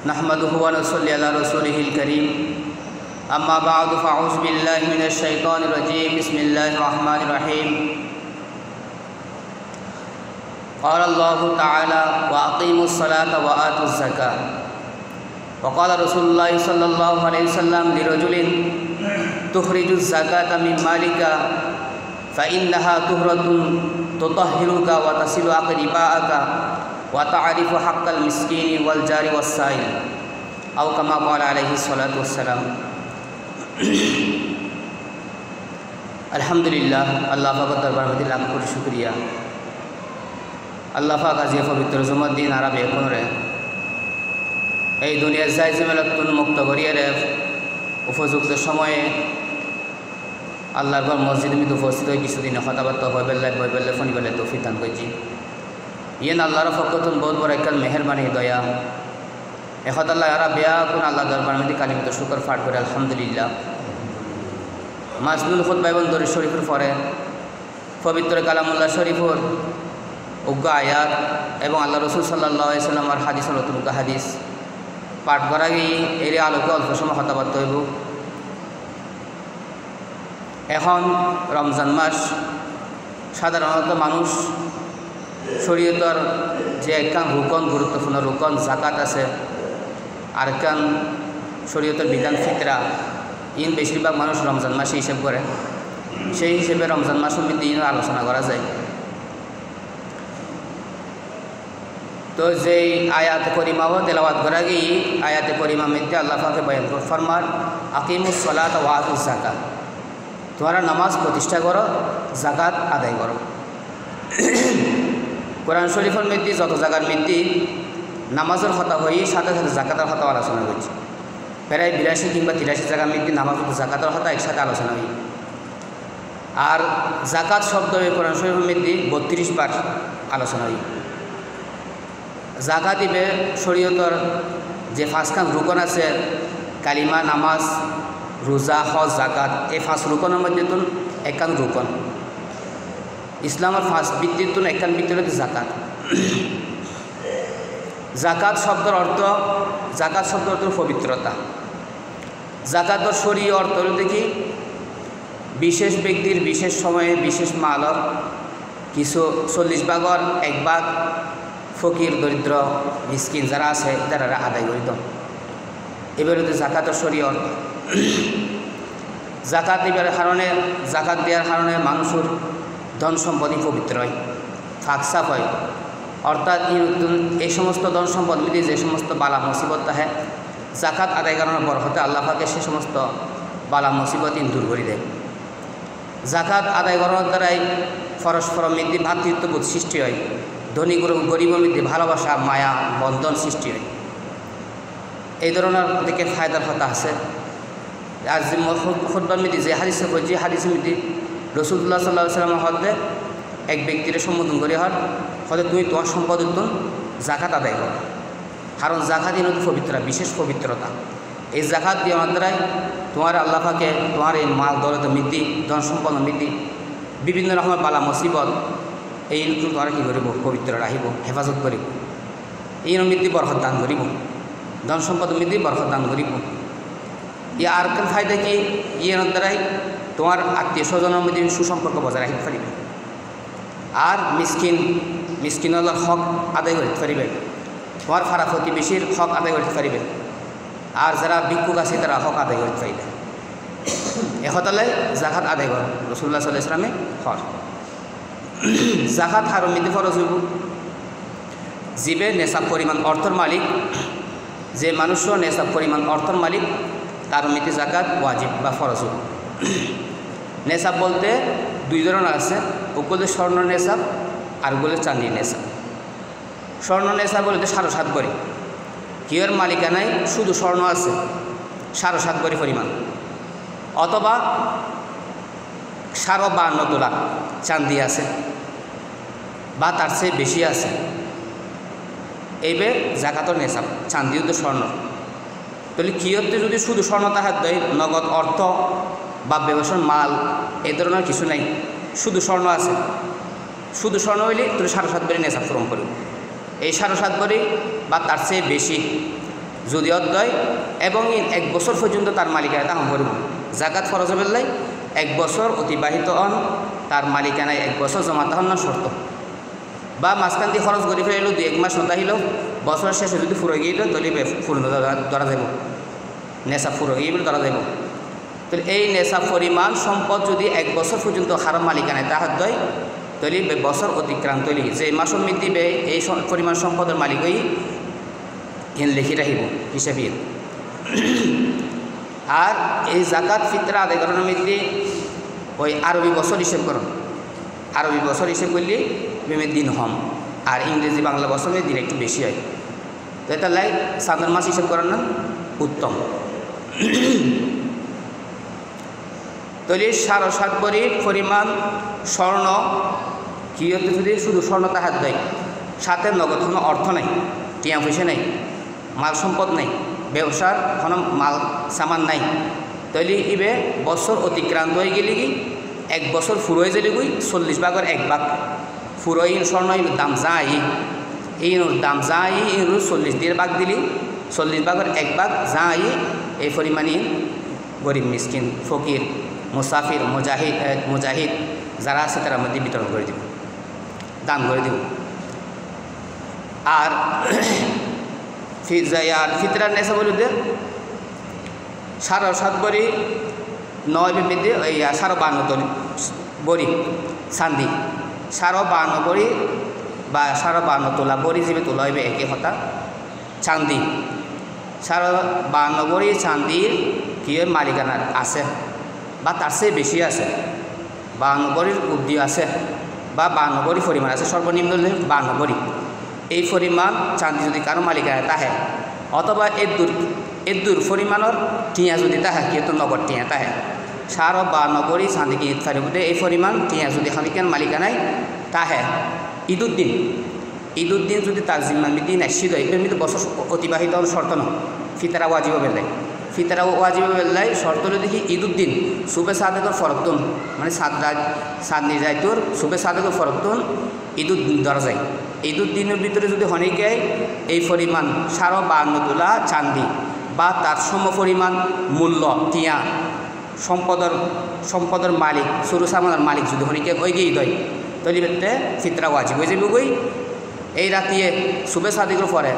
नहमदुहु व नसल्ली अला रसूलिहिल करीम अम्मा बअद फ़अऊज़ु बिल्लाहि मिनश शैतानिर रजीम बिस्मिल्लाहिर रहमानिर रहीम क़ाल अल्लाहु तआला व अक़ीमुस सलाता व आतुज़ ज़कात व क़ाल रसूलुल्लाहि सल्लल्लाहु अलैहि वसल्लम लिरजुलिन तुख़रिजुज़ ज़काता मिन मालिका फ़इन्नहा तुहरतुन तुतahhiरुका व तसिलु अक़रिबाअका व तारिफ़ु हक़्क़ल मिस्कीनि वल जारि वस्साइल औ कमा क़ाल अलैहिस्सलातु वस्सलाम। अल्हम्दुलिल्लाह, अल्लाह पाक दरबार में लाख कोटी शुक्रिया। अल्लाह पाक आज ये पवित्र जुमार दिन आरा बेकुन रे এই দুনিয়ার যাই ঝামেলাতুন মুক্ত করিয়ে রে উপযুক্ত সময়ে আল্লাহর ঘর মসজিদে মিত উপস্থিত হয়ে কিছুদিন কথাবার্তা হয় বেল্লাই ফোন বেলে তৌফিক দান করছি। ইয়েন আল্লাহর ফকতুন বহুত বড় একটা মেহরবানি দয়া এখন আল্লাহ আরা বেয়া কোন আল্লাহ দরবার মধ্যে কালিমত শুকর ফাট করে আলহামদুলিল্লাহ। মাজনুল খুতবা এবং দরুদ শরীফের পরে পবিত্র কালামুল্লাহ শরীফর উগ্র আয়াত এবং আল্লাহ রসুল সাল্লাল্লাহু আলাইহি ওয়াসাল্লামের হাদিস নতুন হাদিস পাঠ করা গিয়ে এর আলোকে অল্প সময় কথাবার্তা হইব। এখন রমজান মাস, সাধারণত মানুষ শরীয়তের যে একখান রুকন, গুরুত্বপূর্ণ রুকন জাকাত আছে, আর একখান শরীয়তের বিধান ফিতরা, ইন বেশিরভাগ মানুষ রমজান মাসে হিসেব করে। সেই হিসেবে রমজান মাসের মধ্যে ইনও আলোচনা করা যায়। তো যেই আয়াতে করিমাও তেলাওয়াত করা গিয়ে আয়াতে করিমা মধ্যে আল্লাহ পাকে বয়ান ফরমার আকিমুস সালাত ওয়া আতুজ যাকাত, তোমরা নামাজ প্রতিষ্ঠা করো, জাকাত আদায় করো। কোরআন শরীফের মধ্যে যত জায়গার মধ্যে নামাজের কথা হয়ে সাথে সাথে জাকাতের কথা আলোচনা করছি। প্রায় 82 কিংবা 83 জায়গার মধ্যে নামাজ জাকাতের কথা একসাথে আলোচনা হই। আর জাকাত শব্দ কোরআন শরীফের মধ্যে 32 বার আলোচনা হই। জাকাত দিবে শরীয়তর যে পাঁচখান রুকন আছে, কালিমা, নামাজ, রোজা, হজ, জাকাত, এই 5 রুকনের মধ্যে তুন একখান রুকন। ইসলামের 5 ভিত্তির তুন একখান ভিত্তি হচ্ছে জাকাত। জাকাত শব্দের অর্থ পবিত্রতা। জাকাতর শরীয় অর্থ হল দেখি বিশেষ ব্যক্তির বিশেষ সময়ে বিশেষ মালর কিছু 40 ভাগর 1 ভাগ ফকির, দরিদ্র, মিসকিন যারা আছে তারা আদায় করিত। এবার হচ্ছে জাকাতের শরীয় অর্থ। জাকাত দেওয়ার কারণে মানুষের ধন সম্পদই পবিত্র হয়, ফাঁকসাফ হয়। অর্থাৎ এই সমস্ত ধন সম্পদ মিলিয়ে যে সমস্ত বালা মুসিবত থাকে, জাকাত আদায় করানোর বরকতে আল্লাহ পাকে সে সমস্ত বালা মুসিবত দূর করে দেয়। জাকাত আদায় করানোর দ্বারাই পরস্পর মধ্যে ভ্রাতৃত্ববোধ সৃষ্টি হয়, ধনী গরিবের মধ্যে ভালোবাসা, মায়া, বন্ধন সৃষ্টি হয়। এই ধরনের থেকে ফায়দার কথা আছে। আর যে খুতবার মধ্যে যে হাদিসের মধ্যে রাসূলুল্লাহ সাল্লাল্লাহু আলাইহি ওয়াসাল্লাম হতে এক ব্যক্তির সম্বোধন করে হতে তুমি তোমার সম্পদ জাকাত আদায় করো। কারণ জাকাত হচ্ছে পবিত্রতা, বিশেষ পবিত্রতা। এই জাকাত দেওয়ার দ্বারাই তোমার আল্লাহ পাকে তোমার এই মাল দৌলত বৃদ্ধি, ধন সম্পদ বৃদ্ধি, বিভিন্ন রকমের বালা মুসিবত এই তোমার কী করিব, পবিত্র রাখিব, হেফাজত করিব। এই বৃদ্ধি বরকত দান করিব, ধন সম্পদ বৃদ্ধি বরকত দান করিব। আর কেন ফায়দা কি, ইয়ের দ্বারাই তোমার আত্মীয় স্বজনের মধ্যে সুসম্পর্ক বজায় রাখতে পারিবে। আর মিসকিনদের হক আদায় করতে পারিবে, তোমার ফারা প্রতিবেশীর হক আদায় করতে পারিবে। আর যারা ভিক্ষুক আছে তারা হক আদায় করতে পারিবে। এহতালে জাকাত আদায় কর রাসূলুল্লাহ সাল্লাল্লাহু আলাইহি ওয়াসাল্লামে হর। জাকাত হারম মধ্যে ফরজ হইব জিবে নেশাব পরিমাণ অর্থর মালিক, যে মানুষও নেশাব পরিমাণ অর্থর মালিক তার মধ্যে জাকাত ওয়াজিব বা ফরজ হইব। নেশাব বলতে 2 ধরনের আছে, ওগুলো স্বর্ণ নেশাব আর ওগুলো চাঁদির নেশাব। স্বর্ণ নেশাব বলতে 7.5 ভরি, কিয়ের মালিকানায় শুধু স্বর্ণ আছে 7.5 ভরি পরিমাণ, অথবা 52 তোলা চাঁদি আছে বা তার চেয়ে বেশি আছে। এইবার জাকাতর নেশাব চাঁদিও তো স্বর্ণ। তাহলে কিয়তে যদি শুধু স্বর্ণ তাহার দেয়, নগদ অর্থ বা ব্যবসার মাল এই ধরনের কিছু নাই, শুধু স্বর্ণ আছে, শুধু স্বর্ণ হইলে তুমি 7.5 ভরি নেশাব পূরণ করবে। এই 7.5 ভরি বা তার চেয়ে বেশি যদি অদ্বয় এবং 1 বছর পর্যন্ত তার মালিকানা তাহম করব জাকাত ফরজ বেলায় 1 বছর অতিবাহিত হন তার মালিকানায় 1 বছর জমা তাহন না শর্ত বা মাঝখান দিয়ে খরচ করে ফেলিল 2-1 মাস নতাহিল বছরের শেষে যদি ফুরে গিয়ে তলি পূর্ণ ধরা যাব নেশা ফুরে গিয়ে বলে ধরা যাব তো এই নেশা পরিমাণ সম্পদ যদি 1 বছর পর্যন্ত হারাম মালিকানায় তাহার দয় তলি বছর অতিক্রান্ত তলি যে মাসম দিবে এই পরিমাণ সম্পদের মালিক হই এন লিখি রাখিব হিসাবে আর এই জাকাত ফিতরা আদায় করানোর মধ্যে ওই আরবি বছর হিসেব করুন আরবি বছর হিসেব করলে দিন হম আর ইংরেজি বাংলা বছরের দিন একটু বেশি হয় তো এটা লাই সাধারণ মাস হিসেব করার না উত্তম তাহলে 7.5 ভরির পরিমাণ স্বর্ণ কি হতে যদি শুধু স্বর্ণ তাহার দেয় সাথে নগদ কোনো অর্থ নাই টিয়া পয়সা নেই মাল সম্পদ নেই ব্যবসার কোনো মাল সামান নাই তাহলে ইবে বছর অতিক্রান্ত হয়ে গেলে কি 1 বছর ফুরো হয়ে গেলে 40 ভাগের 1 ভাগ ফুরো ইন স্বর্ণ দাম যাই ইন দাম যাই ইন 40 দিয়ে ভাগ দিলি 40 ভাগের 1 ভাগ যাই এই পরিমাণে গরিব মিসকিন ফকির মুসাফির মুজাহিদ যারা আছে তার মধ্যে বিতরণ করে দিব দান করে দিব আর ফিতরার নেশা বলতে 7.5 ভরি 9 মধ্যে ওই 52 ভরি চান্দি 52 ভরি বা 52 তোলা ভরি হিসেবে তোলা হইবে একই কথা চান্দি 52 ভরি চান্দির কি মালিকানার আছে বা তার চেয়ে বেশি আছে 52 ভরির উদ্দি আছে বা 52 ভরি পরিমাণ আছে সর্বনিম্ন 52 ভরি এই পরিমাণ চান্দি যদি কারো মালিকানায় তাহে অথবা এদুর পরিমাণের টিয়া যদি তাহে কিন্তু নগদ টিয়া তাহে 52 ভরি চান্দি কিনে পারিব এই পরিমাণ টিয়া যদি খানিকেন মালিকানায় তাহে ঈদুদ্দিন যদি তার জিম্মান মিদি নিশ্চিত হয় এমনি বছর অতিবাহিত শর্ত ন ফিতারা ওয়াজিব বেলায় ফিতারা ওয়াজিব বেলায় শর্ত দেখি ঈদুদ্দিন সুবে সাদেকর ফরকতুন মানে সাদ নির্যাতর সুবে সাদেকর ফরকতুন ঈদুদ্দিন ধরা যায় ঈদুদ্দিনের ভিতরে যদি হনিকে এই পরিমাণ 52 তোলা চান্দি বা তার সম পরিমাণ মূল্য টিয়া সম্পদের মালিক সরু সামানের মালিক যদি হনিকে ওইগেই দেয় তৈরি করতে ফিতরা ওয়াজিব হয়ে যাবে গই এই রাতিয়ে সুবে সাদিকের পরে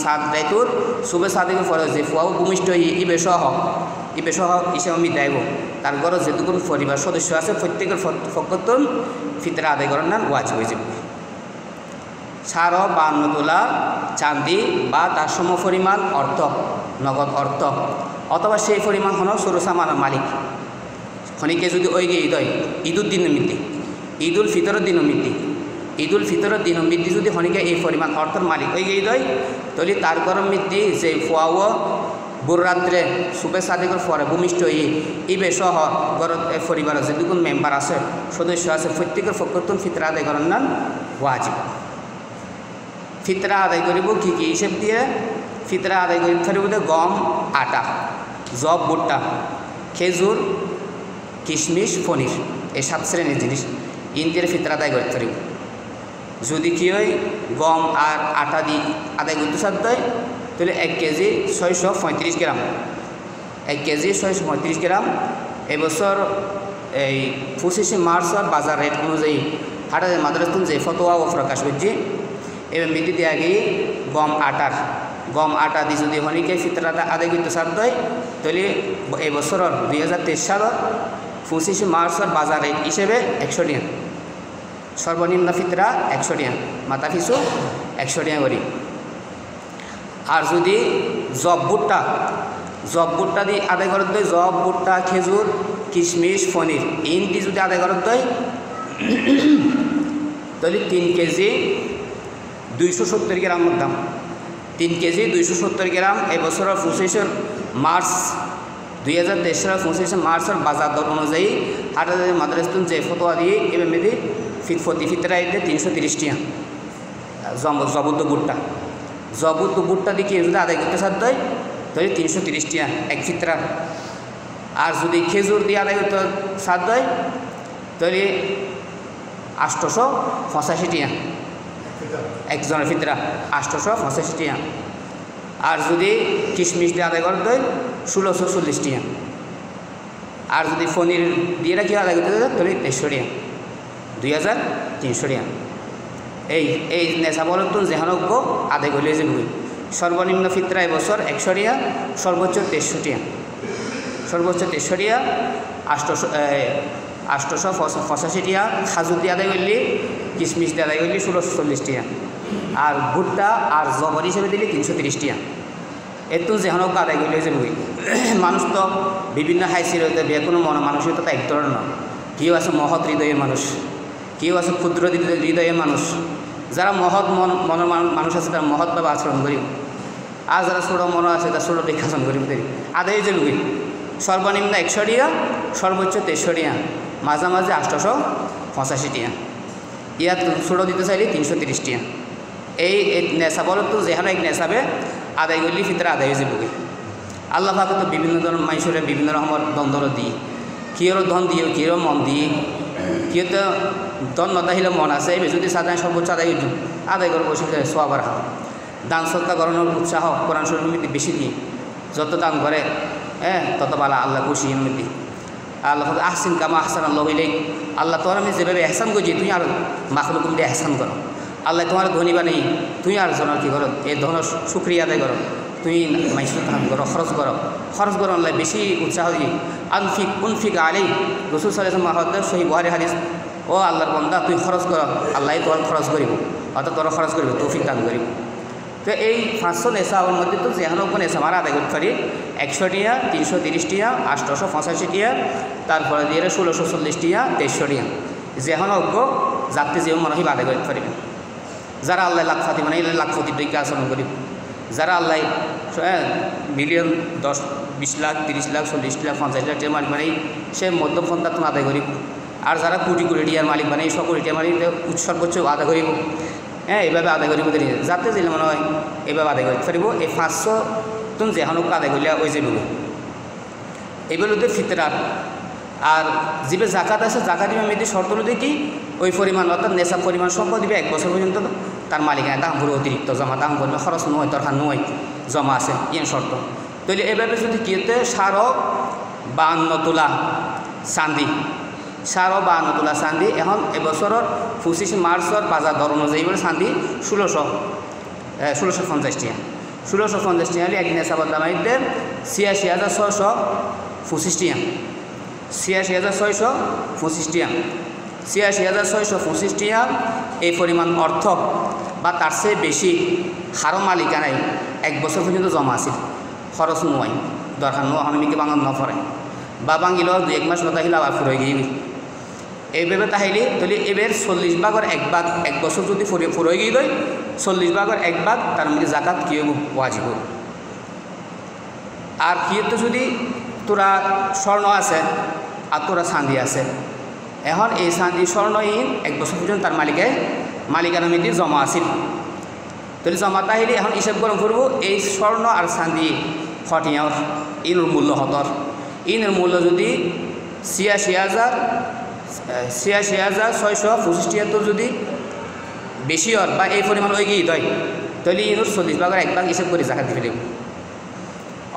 সাদ রাইতুর সুবে সাদিকের পরে যে ফুয়াও ভূমিষ্ঠ ইবে সহ হিসেবে আমি দেব তার ঘরে যেটুকুন পরিবার সদস্য আছে প্রত্যেকের ফকতন ফিতরা আদায় করার না ওয়াজিব হয়ে যাবে 52 তোলা চাঁদি বা তার সম পরিমাণ অর্থ নগদ অর্থ অথবা সেই পরিমাণ হল সরুসামানের মালিক খনিকে যদি ওইগে ঈদ হয় ঈদুদ্দিন মিতি ঈদুল ফিতরের দিন মিতি ঈদুল ফিতরের দিন মিতি যদি খনিকে এই পরিমাণ অর্থের মালিক ওইগে ঈদ হয় তাহলে তার গরম মিতি যে ফুয়াও বুড়রাত্রে সুবে সাদিকের পরে ভূমিষ্ঠ হয়ে ইবে সহ গরত পরিবারের যে দুগুণ মেম্বার আছে সদস্য আছে প্রত্যেকের ফকতুন ফিতরা আদায় করার নাম ওয়াজিব ফিতরা আদায় করিব কী কী হিসেব দিয়ে ফিতরা আদায় করি ফেরিব গম আটা জব ভুট্টা খেজুর কিশমিশ পনির এই 7 শ্রেণীর জিনিস ইন্দির ফিতরা আদায় করতে পারিব যদি কি হয় গম আর আটা দিয়ে আদায় করতে সাধ্য হয় তাহলে 1 কেজি 635 গ্রাম 1 কেজি 635 গ্রাম এবছর এই 25 মার্চের বাজার রেট অনুযায়ী হাটাদের মাদ্রাসাতুন যে ফতোয়া ও প্রকাশ করছি এবার মিটি দেওয়া গিয়ে গম আটা দিয়ে যদি হনিকে ফিতরাটা আদায় করতে সাধ্য হয় তাহলে এই বছরের 2023 সালের 25 মার্চের বাজার রেট হিসেবে 100 টাকা সর্বনিম্ন ফিতরা 100 টাকা মাথা পিছু 100 টাকা করি আর যদি জব ভুট্টা দিয়ে আদায় করার দেয় জব ভুট্টা খেজুর কিশমিশ পনির ইনটি যদি আদায় করার দেয় তাহলে 3 কেজি 270 গ্রামের দাম 3 কেজি 270 গ্রাম এই বছরের 25 মার্চ 2023 সালের 25 মার্চের বাজার দর অনুযায়ী হাটাদের মাদ্রাসাতুন যে ফতোয়া দিয়ে এবার মেদি প্রতি ফিতরা এতে 330 টাকা জবুত ভুট্টা দিয়ে যদি আদায় করতে সাধ্য হয় তাহলে 330 টাকা এক ফিতরা আর যদি খেজুর দিয়ে আদায় করতে সাধ্য হয় তাহলে 885 টাকা একজনের ফিতরা 885 টাকা আর যদি কিশমিশ দিয়ে আদায় করতে হয় 1640 টাকা। আর যদি পনির দিয়ে রাখি আদায় করতে হয় তাহলে 2300 টাকা, 2300 টাকা। এই নেশাবলত্ব যেহানজ্ঞ আদায় করলে যে বই সর্বনিম্ন ফিতরা এবছর 100 টাকা, সর্বোচ্চ 2300 টাকা, সর্বোচ্চ 2300 টাকা। 885 টাকা খাজুর দিয়ে আদায় করলে, কিশমিশ দিয়ে আদায় করলে 1640 টাকা। আর ভুট্টা আর জবর হিসেবে দিলে 330 টাকা। এতো যেহানজ্ঞ আদায় করলে যে বই মানুষ তো বিভিন্ন হাইসির হইতে যে কোনো মানসিকতা এক ধরনের না। কেউ আছে মহৎ হৃদয়ের মানুষ, কেউ আছে ক্ষুদ্র হৃদয়ের মানুষ। যারা মহৎ মনের মানুষ আছে তারা মহৎভাবে আচরণ করিব, আর যারা ছোটো মন আছে তারা ছোটো দেখে আচরণ করিব। আদায় যে লুই সর্বনিম্ন 100 টাকা, সর্বোচ্চ 2300 টাকা, মাঝামাঝি 885 টাকা। ইয়াত ছোটো দিতে চাইলে 330 টাকা। এই নেশাবলত্ব যেখানে এক নেশাবে আদায় করলে ফিতরা আদায় হয়ে যাবে। আল্লাহ পাকে তো বিভিন্ন ধরনের মানুষের বিভিন্ন রকমের দ্বন্দ্ব দিয়ে, কিয়র ধন দিয়ে, কিয়র মন দিয়ে, কেউ তো ধন নদাহিলে মন আছে যদি সাধারণ সর্বোচ্চ আদায় করে বসে সোয়াবার হাত দান সৎকার করানোর উৎসাহ কোরআন শরীফ বেশি দিয়ে যত দান করে তত বালা আল্লাহ খুশি এমনি। আল্লাহ আহসিন কামা আহসান আল্লাহ হইলে আল্লাহ তোমার আমি যেভাবে এহসান করছি তুই আর মাখলুকুম দিয়ে এহসান করো। আল্লাহ তোমার ধনী বানাই তুই আর জনের কী করো এই ধনের শুক্রিয়া আদায় করো, তুই মাইসুর দান করো, খরচ করো আল্লাহ বেশি উৎসাহ দিয়ে। উনফিক আলাই রসুল সাল্লাল্লাহু আলাইহি ওয়াসাল্লাম সহিহ বুখারী হাদিস, ও আল্লাহর বান্দা তুই খরচ কর, আল্লাহ তোর খরচ করিব, অর্থাৎ তোর খরচ করিব, তৌফিক দান করিব। তো এই 500 নেশার মধ্যে তো যেখানে নেশা আমরা আদায় করতে পারি 100 টাকা, 330 টাকা, 885 টাকা, তারপরে দিয়ে 1640 টাকা, 2300 টাকা। যেখানে অজ্ঞ যাত্রী যেমন মনে হয় আদায় করতে পারবেন। যারা আল্লাহ লাখপতি মানে লাখপতির দিকে আচরণ করিব, যারা আল্লাহ মিলিয়ন 10, 20 লাখ, 30 লাখ, 40 লাখ, 50 লাখ টাকা মালিক মানে সে মধ্যপন্থা তুমি আদায় করিব। আর যারা কোটি কোটি টিয়ার মালিক মানে 100 কোটি টিয়ার মালিক সর্বোচ্চ আদায় করিব। এইভাবে আদায় করিব যাতে দিলে মনে হয় এইভাবে আদায় করতে পারিব। এই 500 তুমি যেখানক আদায় করলে ওই যাব এইগুলোতে ফিতরার। আর যেবে জাকাত আছে জাকাত দিবে মেয়েদের শর্ত অনুযায়ী কি ওই পরিমাণ অর্থাৎ নেশা পরিমাণ সম্পদ দিবে 1 বছর পর্যন্ত তার মালিকানা দাম পুরো অতিরিক্ত জমা দাম করবে, খরচ নয় দরকার নয় জমা আছে ইয়ে শর্ত। তাহলে এভাবে যদি কি হতে 52 তোলা চান্দি, 52 তোলা চান্দি এখন এবছরের 25 মার্চের বাজার দর অনুযায়ী বলে চান্দি 1650 টাকা। 1650 টাকা হলে এক নেশাবার দাম আইতে 86,625 টাকা, 86,625 টাকা, 86,625 টাকা। এই পরিমাণ অর্থ বা তার চেয়ে বেশি হারো মালিকানায় 1 বছর পর্যন্ত জমা আছে, খরচ নয় দরকার নয় আমি বাঙাল নফরে বা বাঙিল 2-1 মাস নতা হিলে আবার ফুরে গিয়ে এইভাবে তাহলে তাহলে এবার 40 ভাগের 1 ভাগ 1 বছর যদি ফুরে গিয়ে দেয় 40 ভাগের 1 ভাগ তার মধ্যে জাকাত কী হব ওয়াজিব। আর কি তো যদি তোরা স্বর্ণ আছে আর তোরা চাঁদি আছে, এখন এই চাঁদি স্বর্ণ ইন 1 বছর পর্যন্ত তার মালিকানা মধ্যে জমা আছিল, তাহলে জমা তাহলে এখন হিসাব গরম করবো এই স্বর্ণ আর চাঁদি ফটিয়ার ইনের মূল্য হতর, ইনের মূল্য যদি 86,625 টাকা যদি বেশি হয় বা এই পরিমাণ হয়ে গিয়ে দেয় তাহলে ইনুর 40 ভাগের 1 ভাগ হিসাব করে জাকাত দিবে।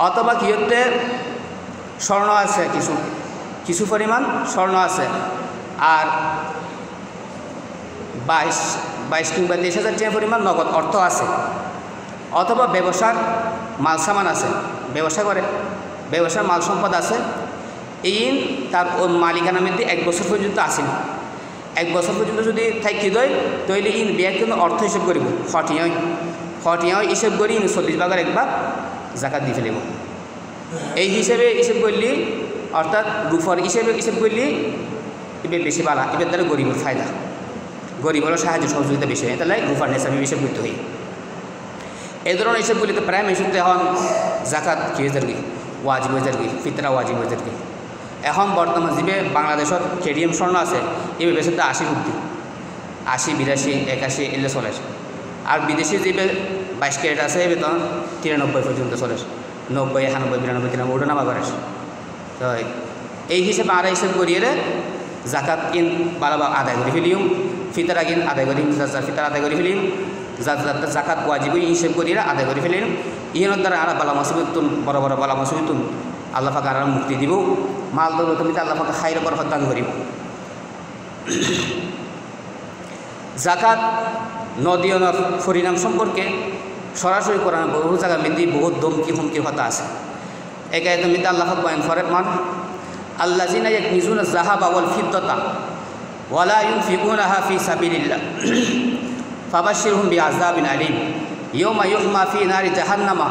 অথবা কি হতে স্বর্ণ আছে কিছু পরিমাণ স্বর্ণ আছে আর 22 কিংবা 23,000 টাকা পরিমাণ নগদ অর্থ আছে, অথবা ব্যবসার মাল সামান আছে, ব্যবসা করে ব্যবসার মাল সম্পদ আছে, ইন তার মালিকানার মধ্যে 1 বছর পর্যন্ত আসেন। 1 বছর পর্যন্ত যদি থাকি দেয় তাহলে ইন ব্যাগ কিন্তু অর্থ হিসেব করিব ফটিয়া হিসেব করি ইন 40 ভাগের 1 ভাগ জাকাত দিয়ে ফেলিব। এই হিসেবে হিসেব করলে অর্থাৎ রুফার হিসেবে হিসেব করলে এবার বেশি বালা, এবার দ্বারা গরিবের ফায়দা, গরিবেরও সাহায্য সহযোগিতা বেশি হয়, তাহলে রুফার হিসাবে হিসেব করতে হয়। এই ধরনের হিসেবগুলি তো প্রায় মেশুতে এখন জাকাত কী হয়ে যাবে ওয়াজিব হয়ে যাবে, ফিতরা ওয়াজিব হয়ে যাবে। এখন বর্তমান যে বাংলাদেশের কেডিএম স্বর্ণ আছে এবার বেশি 80 রুপি, 80, 82, 81 এলে চলে। আর বিদেশি যে 22 ক্যারেট আছে এবার তো 93 পর্যন্ত চলে, 90, 91, 92, 93 ওটা নামা করে। তো এই হিসেবে আর হিসেব করিয়ে জাকাত কিন বারবার আদায় করে ফেলিম, ফিতরা কিন আদায় করি ফিতরা আদায় করে ফেলিম, জাকাত ওয়াজিব হিসেব করিয়ে আদায় করে ফেলিম। ইহনের দ্বারা আর বালা মুসিবতুন বড় বড় বালা মুসিবতুন আল্লাহ পাক আর মুক্তি দিব মাল দৌলত মিতে আল্লাহ পাক খাইর বরকত দান করিব জাকাত নদীয়নের পরিণাম সম্পর্কে সরাসরি কোরআন বহু জায়গা মধ্যে বহুত দমকি হুমকির কথা আছে এক আয়াতের মধ্যে আল্লাহ পাক বয়ান করেন মান আল্লাযিনা ইয়াকনিজুনা যাহাবা ওয়াল ফিদ্দাতা ওয়ালা ইউনফিকুনাহা ফি সাবিলিল্লাহ ফাবাশশিরহুম বিআযাবিন আলীম ইয়াওমা ইউহমা ফি নারি জাহান্নামা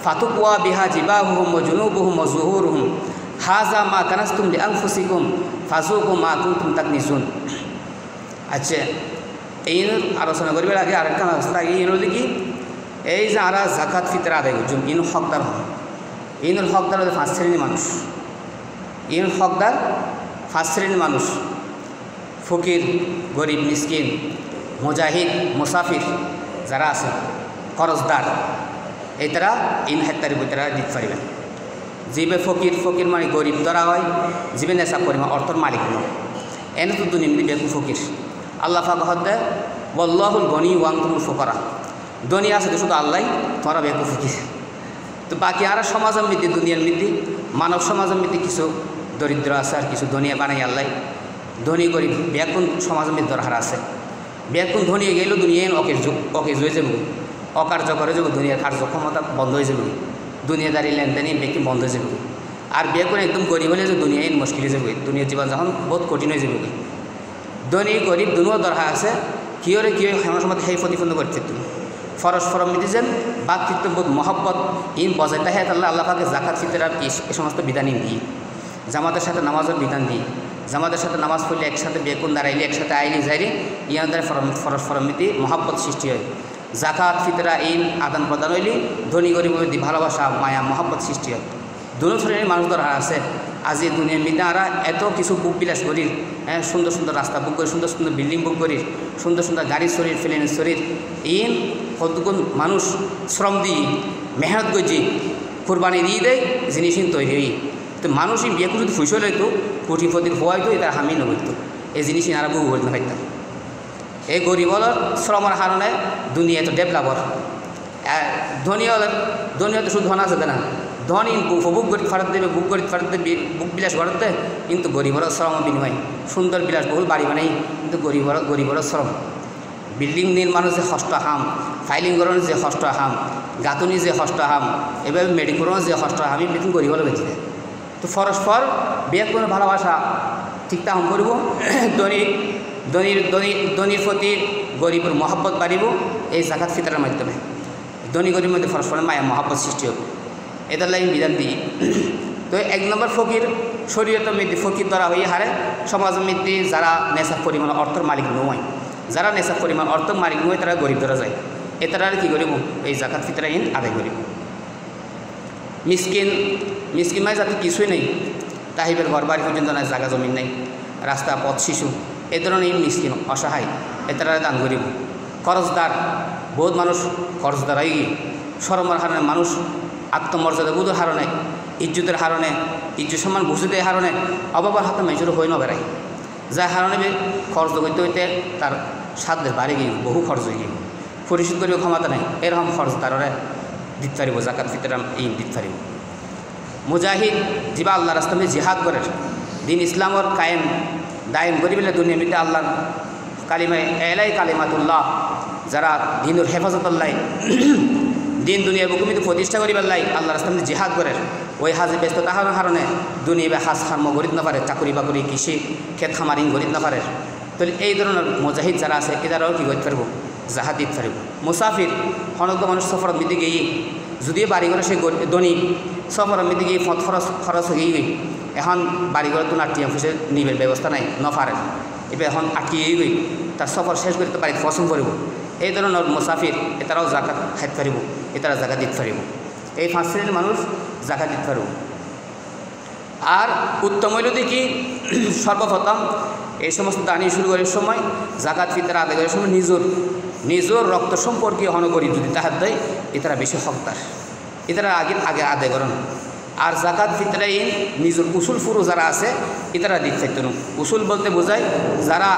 ফাতুকওয়া বিহা জিবাহুহুম ওয়া জুনুবুহুম ওয়া যুহুরুহুম হাযা মা কানাসতুম লিআনফুসিকুম ফাযুকু মা কুনতুম তাকনিজুন। আচ্ছা এই আলোচনা করবার আগে আরেকটা আলোচনা আগে ইন হলে কি এই যে আরা জাকাত ফিতরা আদায় করছেন ইন হকদার হয় ইনুর হকদার হলে 5 শ্রেণীর মানুষ ইন হকদার 5 শ্রেণীর মানুষ ফকির গরিব মিসকিন মুজাহিদ মুসাফির যারা আছে খরচদার এই তারা ইন হেক্টারের ভিতরে দিতে পারবেন জিবে ফকির ফকির মানে গরিব ধরা হয় জিবে নেশা পরিমাণ অর্থর মালিক নয় এনে তো দুনিয়া বেকু ফকির আল্লাহ পাক হদ্দে ওয়াল্লাহুল গনি ওয়া আনতুমুল ফুকারা দুনিয়া আছে শুধু আল্লাহ তোরা বেকু ফকির তো বাকি আর সমাজের মধ্যে দুনিয়ার মধ্যে মানব সমাজের মধ্যে কিছু দরিদ্র আছে আর কিছু দুনিয়া বানাই আল্লাহ ধনী গরিব বেকুন সমাজের মধ্যে দরকার আছে বেকুন ধনী গেলেও দুনিয়া অকেজ হয়ে যাবে অকার্যকর হয়ে যাবে দুনিয়ার কার্যক্ষমতা বন্ধ হয়ে যাবে দুনিয়াদারি লেনদেন বেকি বন্ধ হয়ে যাবে আর বেকুন একদম গরিব হলে যে দুনিয়া মুশকিল হয়ে যাবে দুনিয়ার জীবন যখন বহুত কঠিন হয়ে যাবে ধনী গরিব দুনিয়াও দরকার আছে কিয়রে কিয় হেমার সময় সেই প্রতিপন্ন করতে তুমি ফরস্পরম মিদিছেন বাকৃত্যবোধ মহব্বত ইন বজায় তাহে আল্লাহ আল্লাহ পাকে জাকাত ফিতরার এই সমস্ত বিধান দিই জামাতের সাথে নামাজের বিধান দিই জামাতের সাথে নামাজ পড়লে একসাথে বেকুন দাঁড়াইলে একসাথে আইলি যাইলে ইয়ার দ্বারা ফরস্পরম মিতি মহব্বত সৃষ্টি হয় জাকাত ফিতরা ইন আদান প্রদান হইলে ধনী গরিব মধ্যে ভালোবাসা মায়া মহব্বত সৃষ্টি হয় দুনো শ্রেণীর মানুষ দরকার আছে আজি দুনিয়ার মধ্যে আমরা এত কিছু বুক বিলাস করি হ্যাঁ সুন্দর সুন্দর রাস্তা বুক করি সুন্দর সুন্দর বিল্ডিং বুক করি সুন্দর সুন্দর গাড়ি শরীর ফেলেন শরীর ইন কতগুণ মানুষ শ্রম দিই মেহনত করছি কোরবানি দিয়ে দেয় জিনিস তৈরি হই তো মানুষ বিয়ে করে যদি ফুসল হইতো কোটিপতি হওয়াইতো এটা আমি নবইতো এই জিনিস আর বহু হইতে পারতাম এই গরিবর শ্রমের কারণে দুনিয়া তো ডেভেলপর ধনী তো শুধু ধন আছে না ধনী উপভোগ করে ফেরত দেবে বুক করে ফেরত দেবে বুক বিলাস করতে কিন্তু গরিবর শ্রম বিনিময় সুন্দর বিলাস বহুল বাড়ি বানাই কিন্তু গরিবর শ্রম বিল্ডিং নির্মাণের যে কষ্ট হাম ফাইলিং করানোর যে কষ্ট হাম গাঁথনি যে কষ্ট হাম এভাবে মেডিকেলের যে কষ্ট হাম আমি বেতন গরিবর বেঁচে দেয় তো পরস্পর বিয়ে করে ভালোবাসা ঠিক তা হম করব ধনীর প্রতি গরিবের মহব্বত বাড়িব এই জাকাত ফিতরার মাধ্যমে ধনী গরিবের মধ্যে পরস্পরের মায়া মহব্বত সৃষ্টি হবে এটার লাগে বিধান দিই তো 1 নম্বর ফকির শরীয়তের মধ্যে ফকির ধরা হয়ে হারে সমাজের মধ্যে যারা নেশা পরিমাণ অর্থের মালিক নয় যারা নেশা পরিমাণ অর্থের মালিক নয় তারা গরিব ধরা যায় এটারা আর কি করিব এই জাকাত ফিতরা ইন আদায় করিব মিসকিন মানে যাতে কিছুই নেই তাহিবের ঘর বাড়ি পর্যন্ত নাই জায়গা জমিন নেই রাস্তা পথ শিশু এই ধরনের মিসকিন অসহায় এটারা দান করিব খরচদার বহুত মানুষ খরচদার হয়ে গিয়ে শরমের হারণে মানুষ আত্মমর্যাদা বোধের হারণে ইজ্জতের হারণে ইজ্জত সম্মান বুঝতে হারণে অভাবের হাতে মেজুর হয়ে ন বেড়ায় যার হারণে খরচ করতে হইতে তার সাধ্যের বাড়ি গিয়ে বহু খরচ হয়ে গিয়ে পরিশোধ করিও ক্ষমতা নেই এরকম খরচ তারা দিতে পারিব জাকাত ফিতরা এই দিতে পারিব মুজাহিদ যিবা আল্লাহ রাস্তা মধ্যে জিহাদ করে দিন ইসলামর কায়েম দায়েম করি বলে দুনিয়া মিতে আল্লাহর কালিমায় এলাই কালিমাতুল্লাহ যারা দিনুর হেফাজতুল্লাহ দিন দুনিয়ার বুকুমিতে প্রতিষ্ঠা করিবার লাই আল্লাহ রাস্তা মধ্যে জিহাদ করে ওই হাজে ব্যস্ত তাহার কারণে দুনিয়া হাজ খার্ম গরিব না পারে চাকরি বাকরি কৃষি ক্ষেত খামারিং গরিব না পারে তাহলে এই ধরনের মুজাহিদ যারা আছে এদারাও কী করতে পারব জাহাদ দিতে পারব মুসাফির অনেক মানুষ সফরের মধ্যে গিয়ে যদিও বাড়ি করে সে ধনী সফরের মধ্যে গিয়ে খরচ হয়ে গিয়ে এখন বাড়ি করে তো আটটি অফিসে নিবের ব্যবস্থা নাই নফারে এবার এখন আটকিয়ে গই তার সফর শেষ করে তো বাড়িতে পছন্দ করব এই ধরনের মুসাফির এটারাও জাকাত খাইতে পারিব এটারা জাকাত দিতে পারিব এই 5 শ্রেণীর মানুষ জাকাত দিতে পারব আর উত্তম হইল দেখি সর্বপ্রথম এই সমস্ত দানি শুরু করার সময় জাকাত ফিতরা আদায় করার সময় নিজের রক্ত সম্পর্কে হনগরি যদি তাহার দেয় এটারা বেশি হকদার এটারা আগে আদায় করেন আর জাকাত ফিতরা ইন নিজের উসুল ফুরু যারা আছে এটারা দিতে চাইত না উসুল বলতে বোঝায় যারা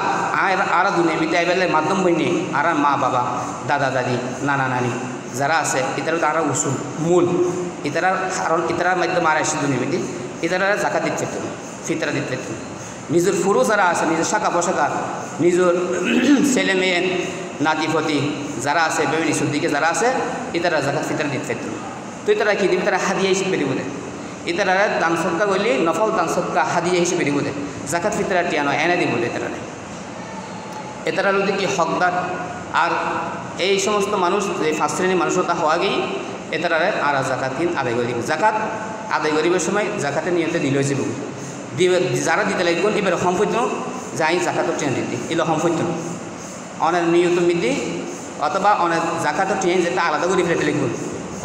আর দুনিয়া মিতে আইবেলে মাধ্যম বইনি আর মা বাবা দাদা দাদি নানা নানি যারা আছে এটার তারা উসুল মূল এটার কারণ এটার মাধ্যমে আর আসছে দুনিয়াতে এটারা জাকাত দিতে পারত ফিতরা দিতে পারত নিজের ফুরু যারা আছে নিজের শাখা পোশাকা নিজের ছেলে মেয়ে নাতিপতি যারা আছে বেবি নিচুর দিকে যারা আছে এটারা জাকাত ফিতরা দিতে পারত তো এটারা কি দিবে তারা হাদিয়া হিসেবে দিব দেয় এটারা দান সদকা করলে নফল দান সদকা হাদিয়া হিসেবে দিব দেয় জাকাত ফিতরা টিয়া নয় এনে দিব এটারা এটারা হলো কি হকদার আর এই সমস্ত মানুষ যে ফার্স্ট শ্রেণীর মানুষতা হওয়া গিয়ে এটারা আর জাকাত আদায় করে দিবে জাকাত আদায় করিবার সময় জাকাতের নিয়ন্ত্রণ দিলে হয়েছে দিবে যারা দিতে লাগবেন এবার সম্পত্তি যাই জাকাতের ট্রেন দিতে এলো সম্পত্তি অনেক নিয়ত মিদি অথবা অনেক জাকাতের ট্রেন যেটা আলাদা করে ফেলতে লিখবেন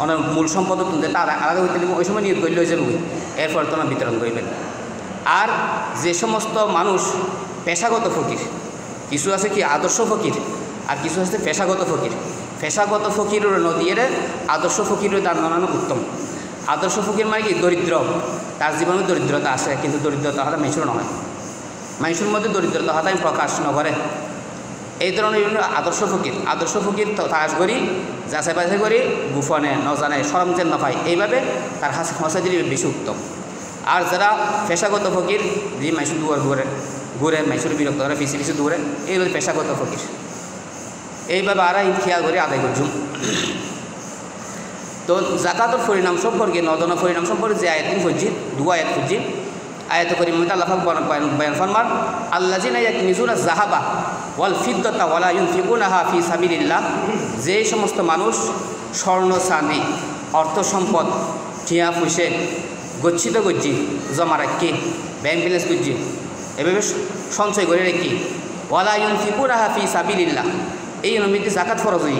অনেক মূল সম্পদ যেটা আলাদা করতে লিখবেন ওই সময় নিয়োগ করলে হয়ে যাবে এরপর তোমার বিতরণ করবেন আর যে সমস্ত মানুষ পেশাগত ফকির কিছু আছে কি আদর্শ ফকির আর কিছু আছে পেশাগত ফকির পেশাগত ফকির নদীর আদর্শ ফকিরের দান বানানো উত্তম আদর্শ ফকির মানে কি দরিদ্র তার জীবনে দরিদ্রতা আসে কিন্তু দরিদ্রতা হয়তো মানুষের নয় মানুষের মধ্যে দরিদ্রতা হয়তো আমি প্রকাশ নকরে এই ধরনের বিভিন্ন আদর্শ ফকির তালাশ করি যাচাই বাছাই করি গোপনে নজানে সরঞ্জাম না পায় এইভাবে তার হাসা দিলে বেশি উত্তম আর যারা পেশাগত ফকির যে মানুষের ঘুরে মানুষের বিরক্ত করে পিছিয়ে পিছিয়ে দূরে এইভাবে পেশাগত ফকির এইভাবে আর খেয়াল করে আদায় করছুন তো জাকাতের পরিণাম সম্পর্কে নদন পরিণাম সম্পর্কে যে আয়াত খুঁজছি দু আয়াত খুঁজছি আয়াত করি মমতা আল্লাহ বয়ান ফরমান আল্লাযিনা ইয়াকনিজুনা যাহাবা ওয়াল ফিদ্দাতা ওয়ালা ইউনফিকুনাহা ফি সাবিলিল্লাহ যে সমস্ত মানুষ স্বর্ণ চাঁদি অর্থ সম্পদ টিয়া পুষে গচ্ছিত গজ্জি জমা রাখি ব্যাংক ব্যালেন্স করছি এভাবে সঞ্চয় করে রেখি ওয়ালা ইউনফিকুনাহা ফি সাবিলিল্লাহ এই অনুমিতি জাকাত ফরজ হই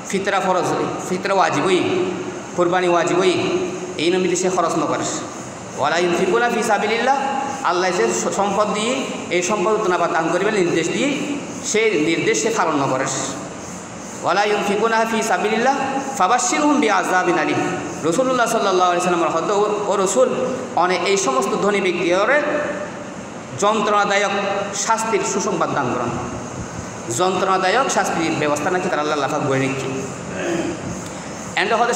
ফিতরা ফরজ হই ফিতরা ওয়াজিব হই কোরবানি ওয়াজিব হই এই অনুমিতি সে খরচ নকরে ওয়ালা ইউনফিকুনা ফি সাবিলিল্লাহ আল্লাহ যে সম্পদ দিয়ে এই সম্পদ উত্তনাবাদ দান করিবে নির্দেশ দিয়ে সেই নির্দেশ সে পালন করে ওয়ালা ইউনফিকুনা ফি সাবিলিল্লাহ ফাবাশশিরহুম বিআযাবিন আলিম রাসূলুল্লাহ সাল্লাল্লাহু আলাইহি ওয়াসাল্লামের হদ ও রাসূল অনেক এই সমস্ত ধনী ব্যক্তিরে যন্ত্রণাদায়ক শাস্তির সুসংবাদ দান করেন যন্ত্রণাদায়ক শাস্তির ব্যবস্থা নাকি তারা আল্লাহ লাফা বয়ে রেখে এন্ড হতে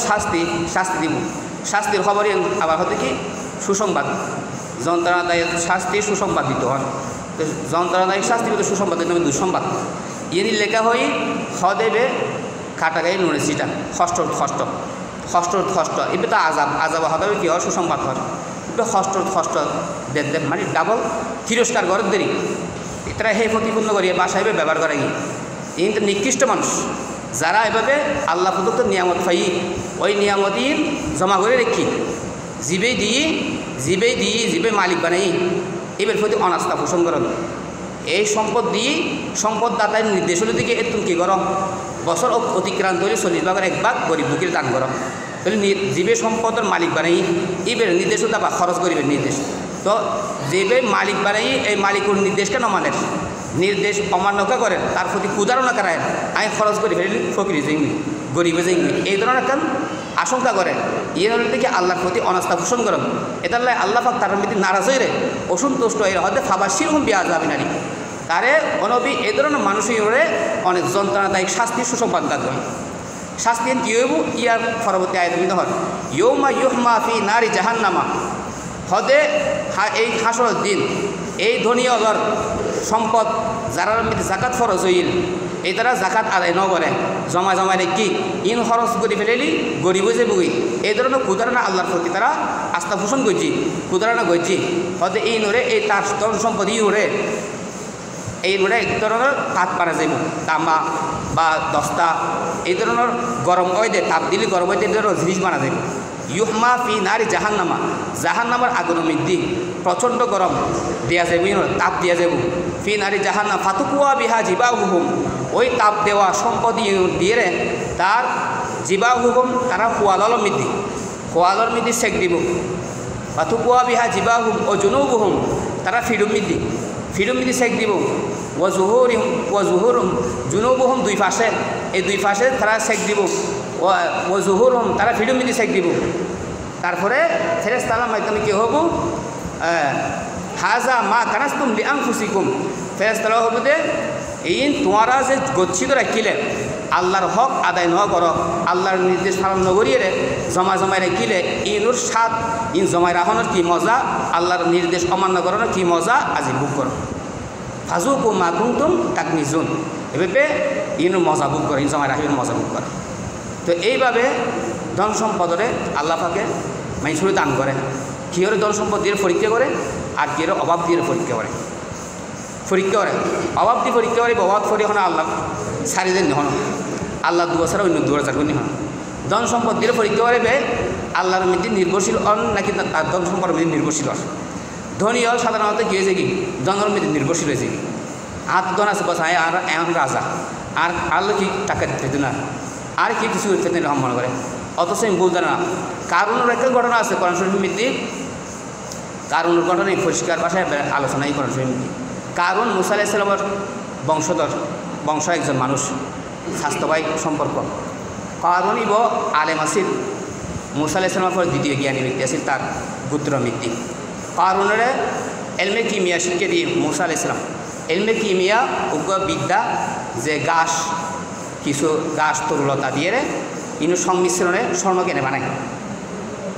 শাস্তি দিব শাস্তির খবরই আবার হতে কি সুসংবাদ যন্ত্রণাদায়ক শাস্তির সুসংবাদ দিতে হয় তো যন্ত্রণাদায়ক শাস্তি কিন্তু সুসংবাদ দিতে হবে দুঃসংবাদ ইয়ে লেখা হই হদেবে খাটাগাই নুনে চিটা ষষ্ঠ এবার তো আজাব হবে কি হয় সুসংবাদ হয় এবার ষষ্ঠ দেখ মানে ডাবল তিরস্কার ঘরের দেরি তারা হে প্রতিপূর্ণ করিয়ে বাসায় ব্যবহার করে গিয়ে কিন্তু নিকৃষ্ট মানুষ যারা এভাবে আল্লাহ প্রদত্ত নিয়ামত পাই ওই নিয়ামতই জমা করে রেখি জিবে মালিক বানাই এবার প্রতি অনাস্থা পোষণ করেন এই সম্পদ দিয়ে সম্পদ দাতার নির্দেশনের দিকে একটু কী করো বছর অতিক্রান্ত হলে 40 ভাগের 1 ভাগ গরিব বুকের দান করো তাহলে জীবে সম্পদের মালিক বানাই এবার নির্দেশ বা খরচ করিবেন নির্দেশ তো যেবে মালিক বানাই এই মালিকের নির্দেশকে নমানের নির্দেশ অমান্য করেন তার প্রতি কুদারণা করায় আমি খরচ করি ফেলি ফকির যাইনি গরিবে যাইনি এই ধরনের একটা আশঙ্কা করেন ইয়ে হলে থেকে আল্লাহর প্রতি অনাস্থা পোষণ করেন এটা আল্লাহ পাক তার প্রতি নারাজ হয়ে অসন্তুষ্ট এর হতে ফাবাশশিরহুম বিআযাবিন আলিম তারে অনবী এই ধরনের মানুষই ওরে অনেক যন্ত্রণাদায়ক শাস্তির সুসংবাদ দান করেন শাস্তি কী হইব ইয়ার পরবর্তী আয়াত হন ইয়ৌমা ইউহমা ফি নারি জাহান্নামা হদে এই হাসরের দিন এই ধনী অলর সম্পদ যারা মধ্যে জাকাত ফরজ হইল এই তারা জাকাত আদায় নকরে জমা রেখি ইন খরচ করে ফেলেলি গরিব যে বই এই ধরনের কুদারণা আল্লাহর প্রতি তারা আস্থা পোষণ করছি কুদারণা করছি হতে এই নরে এই তার ধন সম্পদ এই নরে এক ধরনের কাঠ পারা যাব তামা বা দস্তা এই ধরনের গরম ওয়েদে তাপ দিলে গরম ওয়েদে এই ধরনের জিনিস বানা যাব ইউহমা ফি নারি জাহান্নামার আগুন মৃদ্ধি প্রচণ্ড গরম দেওয়া যাব তাপ দেওয়া যাব ফি নারি জাহান্নাম ফাতুকুয়া বিহা জিবাহুহুম ওই তাপ দেওয়া সম্পদ দিয়ে তার জিবাহুহুম তারা খোয়ালর মৃদ্ধি সেক দিব ফাতুকুয়া বিহা জিবাহুম ও জুনুবুহুম তারা ফিডুম মৃদ্ধি সেক দিব ও জুহুরুম জুনুবুহুম দুই পাশে এই দুই পাশে তারা সেক দিব ও জুহুরুম তারা ফিডুম মৃদ্ধি সেক দিব তারপরে ফেরেশতার মাধ্যমে কী হব হাজা মা কানাস্তুম লিআনফুসিকুম ফেরেশতারা হব দে এই তোমরা যে গচ্ছিত রাখিলে আল্লাহর হক আদায় ন কর আল্লাহর নির্দেশ পালন নগরিয়ে জমা জমায় রেখিলে ইনুর স্বাদ ইন জমায় রাখানোর কী মজা আল্লাহর নির্দেশ অমান্য করানোর কী মজা আজি বুক করো ফাজুকু মা কুনতুম তাকনিজুন এভাবে ইনুর মজা বুক করে ইন জমায় রাখিবেন মজা বুক করে। তো এইভাবে ধন সম্পদরে আল্লাহ পাকে মানুষের দান করে কিহরে ধন সম্পদ দিয়ে পরীক্ষা করে আর কিহরে অভাব দিয়ে পরীক্ষা করে অভাব দিয়ে পরীক্ষা করে অভাব করি হন আল্লাহ সারি দিন হন আল্লাহ দুয়া ছাড়া অন্য দুয়ার চাকরি হন ধন সম্পদ দিয়ে পরীক্ষা করে আল্লাহর মধ্যে নির্ভরশীল হন নাকি ধন সম্পদের মধ্যে নির্ভরশীল হন। ধনী হল সাধারণত কী হয়েছে কি ধনের মধ্যে নির্ভরশীল হয়েছে কি হাত ধন আছে বস আর এমন রাজা আর আল্লাহ কি টাকা দিতে না আর কি কিছু খেতে রহম মনে করে অথচ আমি বলতে না কারণের একটা ঘটনা আছে কোরআন শরীফের মধ্যে কারণের ঘটনায় পরিষ্কার ভাষায় আলোচনাই কোরআন শরীফের মধ্যে কারণ মুসা আলাইহিস সালামের বংশ একজন মানুষ স্বাস্থ্য ভাই সম্পর্ক কারণই আলেম আসিল মুসা আলাইহিস সালামের পর দ্বিতীয় জ্ঞানী ব্যক্তি আসিল তার গোত্র ভিত্তি কারণের এলমে কিমিয়া শিক্ষা দিয়ে মুসা আলাইহিস সালাম এলমে কিমিয়া উগ্র বিদ্যা যে কিছু গাছ তরুলতা দিয়ে ইনু সংমিশ্রণে স্বর্ণ কেনে বানায়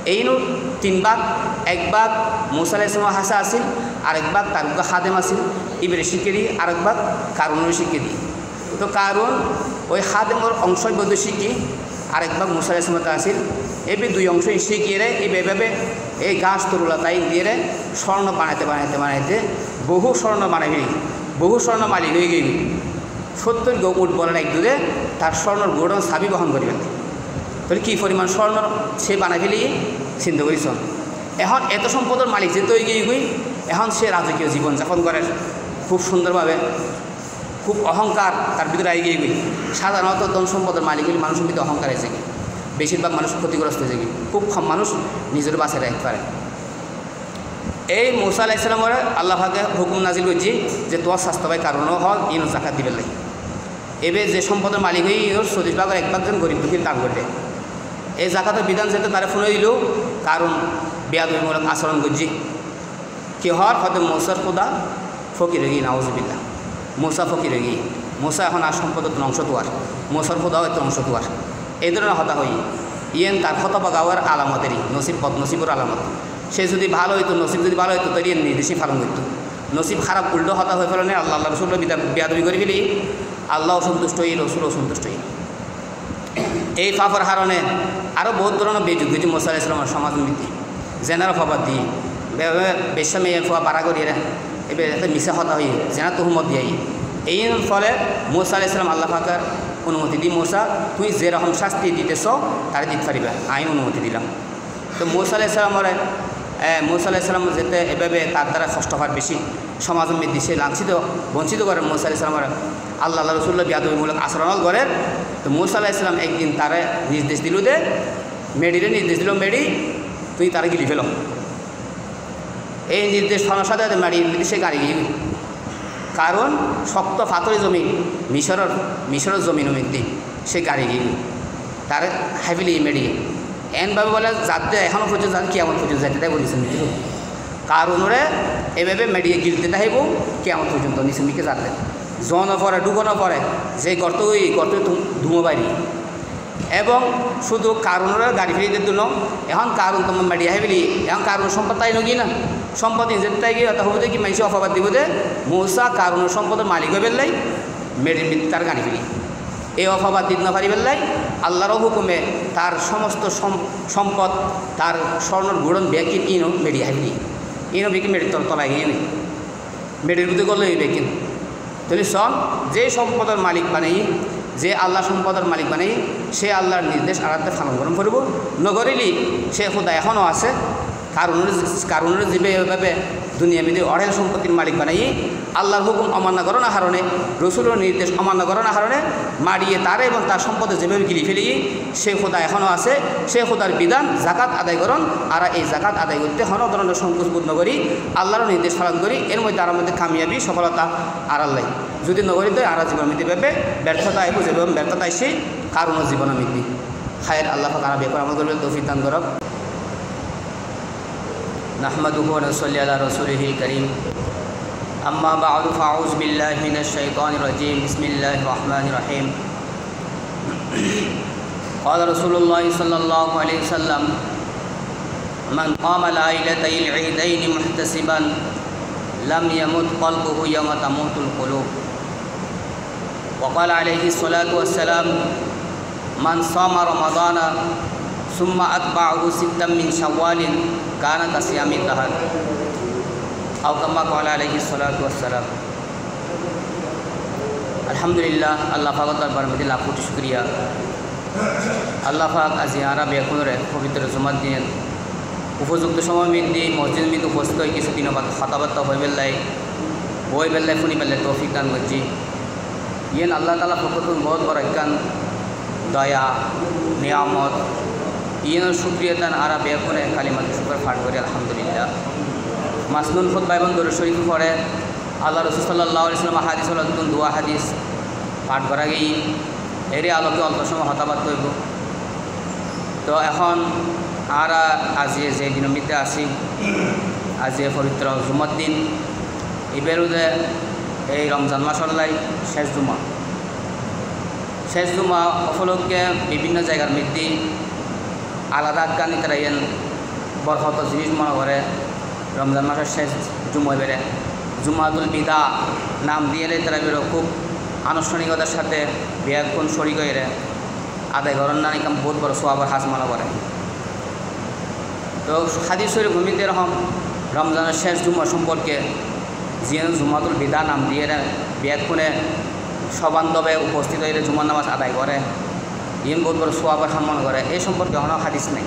এইনু 3 ভাগ, 1 ভাগ মুসা আলাইহিস সালাম হাসা আসিল আরেক ভাগ তার খাদেম আসিল ইবরে শিখে দিই আরেক ভাগ কারণের শিখে দিই। তো কারণ ওই খাদেমর অংশই বৈধ শিখি আরেক ভাগ মুসা আলাইহিস সালাম আসিল এবার 2 অংশ শিখিয়ে এইভাবে এই গাছ তরুলতাই দিয়ে স্বর্ণ বানাইতে বহু স্বর্ণ বহু স্বর্ণ মালিক হয়ে গেল 70 উট বলেন এক দুধে তার স্বর্ণর গোডন চাবি বহন করিবেন তাহলে কী পরিমাণ স্বর্ণ সে বানাই ফেলি চিন্তা করিস। এখন এত সম্পদের মালিক যেতে গিয়ে এখন সে রাজকীয় জীবনযাপন করে খুব সুন্দরভাবে খুব অহংকার তার ভিতরে এগিয়ে গিয়ে সাধারণত ধন সম্পদের মালিকগুলি মানুষের ভিতরে অহংকার এসে গিয়ে বেশিরভাগ মানুষ ক্ষতিগ্রস্ত হয়েছে গিয়ে খুব কম মানুষ নিজের বাঁচে রাখতে পারে। এই মুসা আলাইহিস সালামের আল্লাহ পাকে হুকুম নাজিল করছি যে তোমার স্বাস্থ্য ভাই কারণও হল ইনো জাকাত দিবে লাগে এবার যে সম্পদের মালিক হয়ে ইনোর 40 ভাগের 1 ভাগ জন গরিব দুঃখীর দান করবে এই জাকাতের বিধান যেতে তারা ফোনে দিল কারণ বেয়াদবিমূলক আচরণ করছি কি হওয়ার হয়তো মৌসার খোদা ফকির হয়ে গিয়ে নাউজুবিল্লাহ মৌসা ফকির হয়ে গিয়ে মৌসা এখন আর সম্পদের অংশ তোয়ার মৌসার খোদাও একটা অংশ তোয়ার এই ধরনের হতা হই ইয়েন তার হতবা গাওয়ার আলামতেরই নসিব বদনসিবর আলামত সে যদি ভালো হইতো নসিব যদি ভালো হইতো তাই নির্দেশই পালন করতো নসিব খারাপ উল্টো হতা হয়ে ফেলে আল্লাহ রসুল্লাহ বেয়াদবি করে ফেলি আল্লাহ অসন্তুষ্ট হই রসুল অসন্তুষ্ট হই এই ফাফার হারণে আরও বহুত ধরনের বেযুগ হয়েছে মুসা আলাইহিস সালামের সমাজ নীতি জেনার ফবাদ দিয়ে বেশা মেয়ের ফোয়া পাড়া করিয়ে এবার একটা মিশা হতা হই জেনা তহমত দিয়ে এই ফলে মুসা আলাইহিস সালাম আল্লাহ পাকের অনুমতি দিই মুসা তুই যেরকম শাস্তি দিতেছ তারে দিতে পারিবা আমি অনুমতি দিলাম। তো মুসা আলাইহিস সালাম যেতে এভাবে তার দ্বারা কষ্ট হওয়ার বেশি সমাজের মধ্যে সে লাঞ্ছিত বঞ্চিত করেন মুসা আলাইহিস সালামের আল্লাহ রসুল্লাহ বেয়াদবিমূলক আচরণ করেন। তো মুসা আলাইহিস সালাম একদিন তারে নির্দেশ দিল যে মেডিরে নির্দেশ দিল মেডি তুই তারা গিলি ফেল এই নির্দেশ ফানোর সাথে মেডির সে গাড়ি গিয়ে কারণ শক্ত পাথরের জমি মিশরের জমিন মধ্যে সে গাড়ি গিয়ে তার হাইফিলি মেডি এনভাবে বলে যাতে এখনও পর্যন্ত যাতে কেমন পর্যন্ত যাতে তাই বলেছেন কারণ ওরে এভাবে মেডিয়ে গিলতে থাকব কেমন পর্যন্ত নিচে মিকে যাতে জনও পরে ডুবানো পরে যে গর্ত ধুমো বাড়ি এবং শুধু কারণের গাড়ি ফেরিতে দিল এখন কারণ তোমার মেডিয়া হেবিলি এখন কারণ সম্পদ তাই নগি না সম্পদ যেতে তাই গিয়ে হবে দেখি মানুষ অফাবাদ দিব যে মৌসা কারণের সম্পদের মালিক হয়ে ফেললাই মেডির ভিত্তি তার গাড়ি ফেলি এই অফাবাদ দিতে না পারি ফেললাই আল্লাহর হুকুমে তার সমস্ত সম্পদ তার স্বর্ণর গুড়ন ব্যাকিন ইনো মেডিয়া হেবিলি ইনো বেকিন মেডির তলায় গিয়ে নেই মেডির ভিতরে করলে এই বেকিন তাহলে সব যে সম্পদের মালিক বানাই যে আল্লাহ সম্পদের মালিক বানাই সে আল্লাহর নির্দেশ আরাধ্যে ফালন গ্রহণ করব নগরিলি সে খোদা এখনও আছে কারণের জীবে এভাবে দুনিয়া মিদে অঢেল সম্পত্তির মালিক বানাই আল্লাহর হুকুম অমান্য করার কারণে রসুলের নির্দেশ অমান্য করার কারণে মারিয়ে তারে এবং তার সম্পদে যেভাবে গিলি ফেলি সে খোদা এখনও আছে সে খোদার বিধান জাকাত আদায় করুন আর এই জাকাত আদায় করতে হন ধরনের সংকোচ বোধ নগরী আল্লাহর নির্দেশ পালন করি এর মধ্যে আর মধ্যে কামিয়াবি সফলতা আর আল্লাহ যদি নগরী তো আর জীবন মৃত্যু ভেবে ব্যর্থতা আইব যেভাবে ব্যর্থতা এসে কারণের জীবন মৃত্যু খায়ের আল্লাহ তারা বেকর আমল করবেন তৌফিক দান করক। نحمده ونصلي على رسوله الكريم أما بعد فأعوذ بالله من الشيطان الرجيم بسم الله الرحمن الرحيم قال رسول الله صلى الله عليه وسلم من قام ليلتي العيدين محتسبا لم يمت قلبه يوم تموت القلوب وقال عليه الصلاة والسلام من صام رمضان ثم أتبعه ستا من شوال كان كصيام الدهر أو كما قال عليه الصلاة والسلام আলহামদুলিল্লাহ আল্লাহ পাকের দরবারে মধ্যে লাখ কোটি শুকরিয়া। আল্লাহ পাক আজি আরা বেকুনরে পবিত্র জুমার দিন উপযুক্ত সময় মিলদি মসজিদ মিদ উপস্থিত হয়ে কিছুদিন বাদ কথাবার্তা হয়ে বেল্লাই বই বেল্লাই ফুনি বেল্লাই তৌফিক দান করছি। ইয়েন আল্লাহ তালা ফকতুল বহুত বড় একখান দয়া নিয়ামত ইয়েন শুক্রিয়া দান আরা বেকুনে কালিমাত শুকর পাঠ করি আলহামদুলিল্লাহ। মাসনুন খুতবা এবং দরুদ শরীফ পড়ে আল্লাহ রসুল সাল্লাল্লাহু আলাইহি ওয়াসাল্লাম হাদিস হল দোয়া হাদিস পাঠ করা গিয়ে এর আলোকে অল্প সময় হতাবার্ত হইব। তো এখন আরা আজি যে দিনের মধ্যে আসি আজি পবিত্র জুমার দিন ইবেরুদে এই রমজান মাসের লাই শেষ জুমা উপলক্ষে বিভিন্ন জায়গার মধ্যে আলাদা গানি তারা ইয়েন বরফত জিনিস মনে করে রমজান মাসের শেষ জুমায় বেড়ে জুমাতুল বিদা নাম দিয়ে তারা বেরো খুব আনুষ্ঠানিকতার সাথে বিয়াকুন শরিক হয়ে আদায় করেন না নিকাম বহুত বড় সোয়াবার হাস মনে করে। তো হাদিস শরীফ ভূমিতে এরকম রমজানের শেষ জুমা সম্পর্কে যিনি জুমাতুল বিদা নাম দিয়ে বিয়াকুনে সবান্ধবে উপস্থিত হয়ে জুমার নামাজ আদায় করে ইন বহুত বড় সোয়াবার হাস মনে করে। এই সম্পর্কে কোনো হাদিস নেই,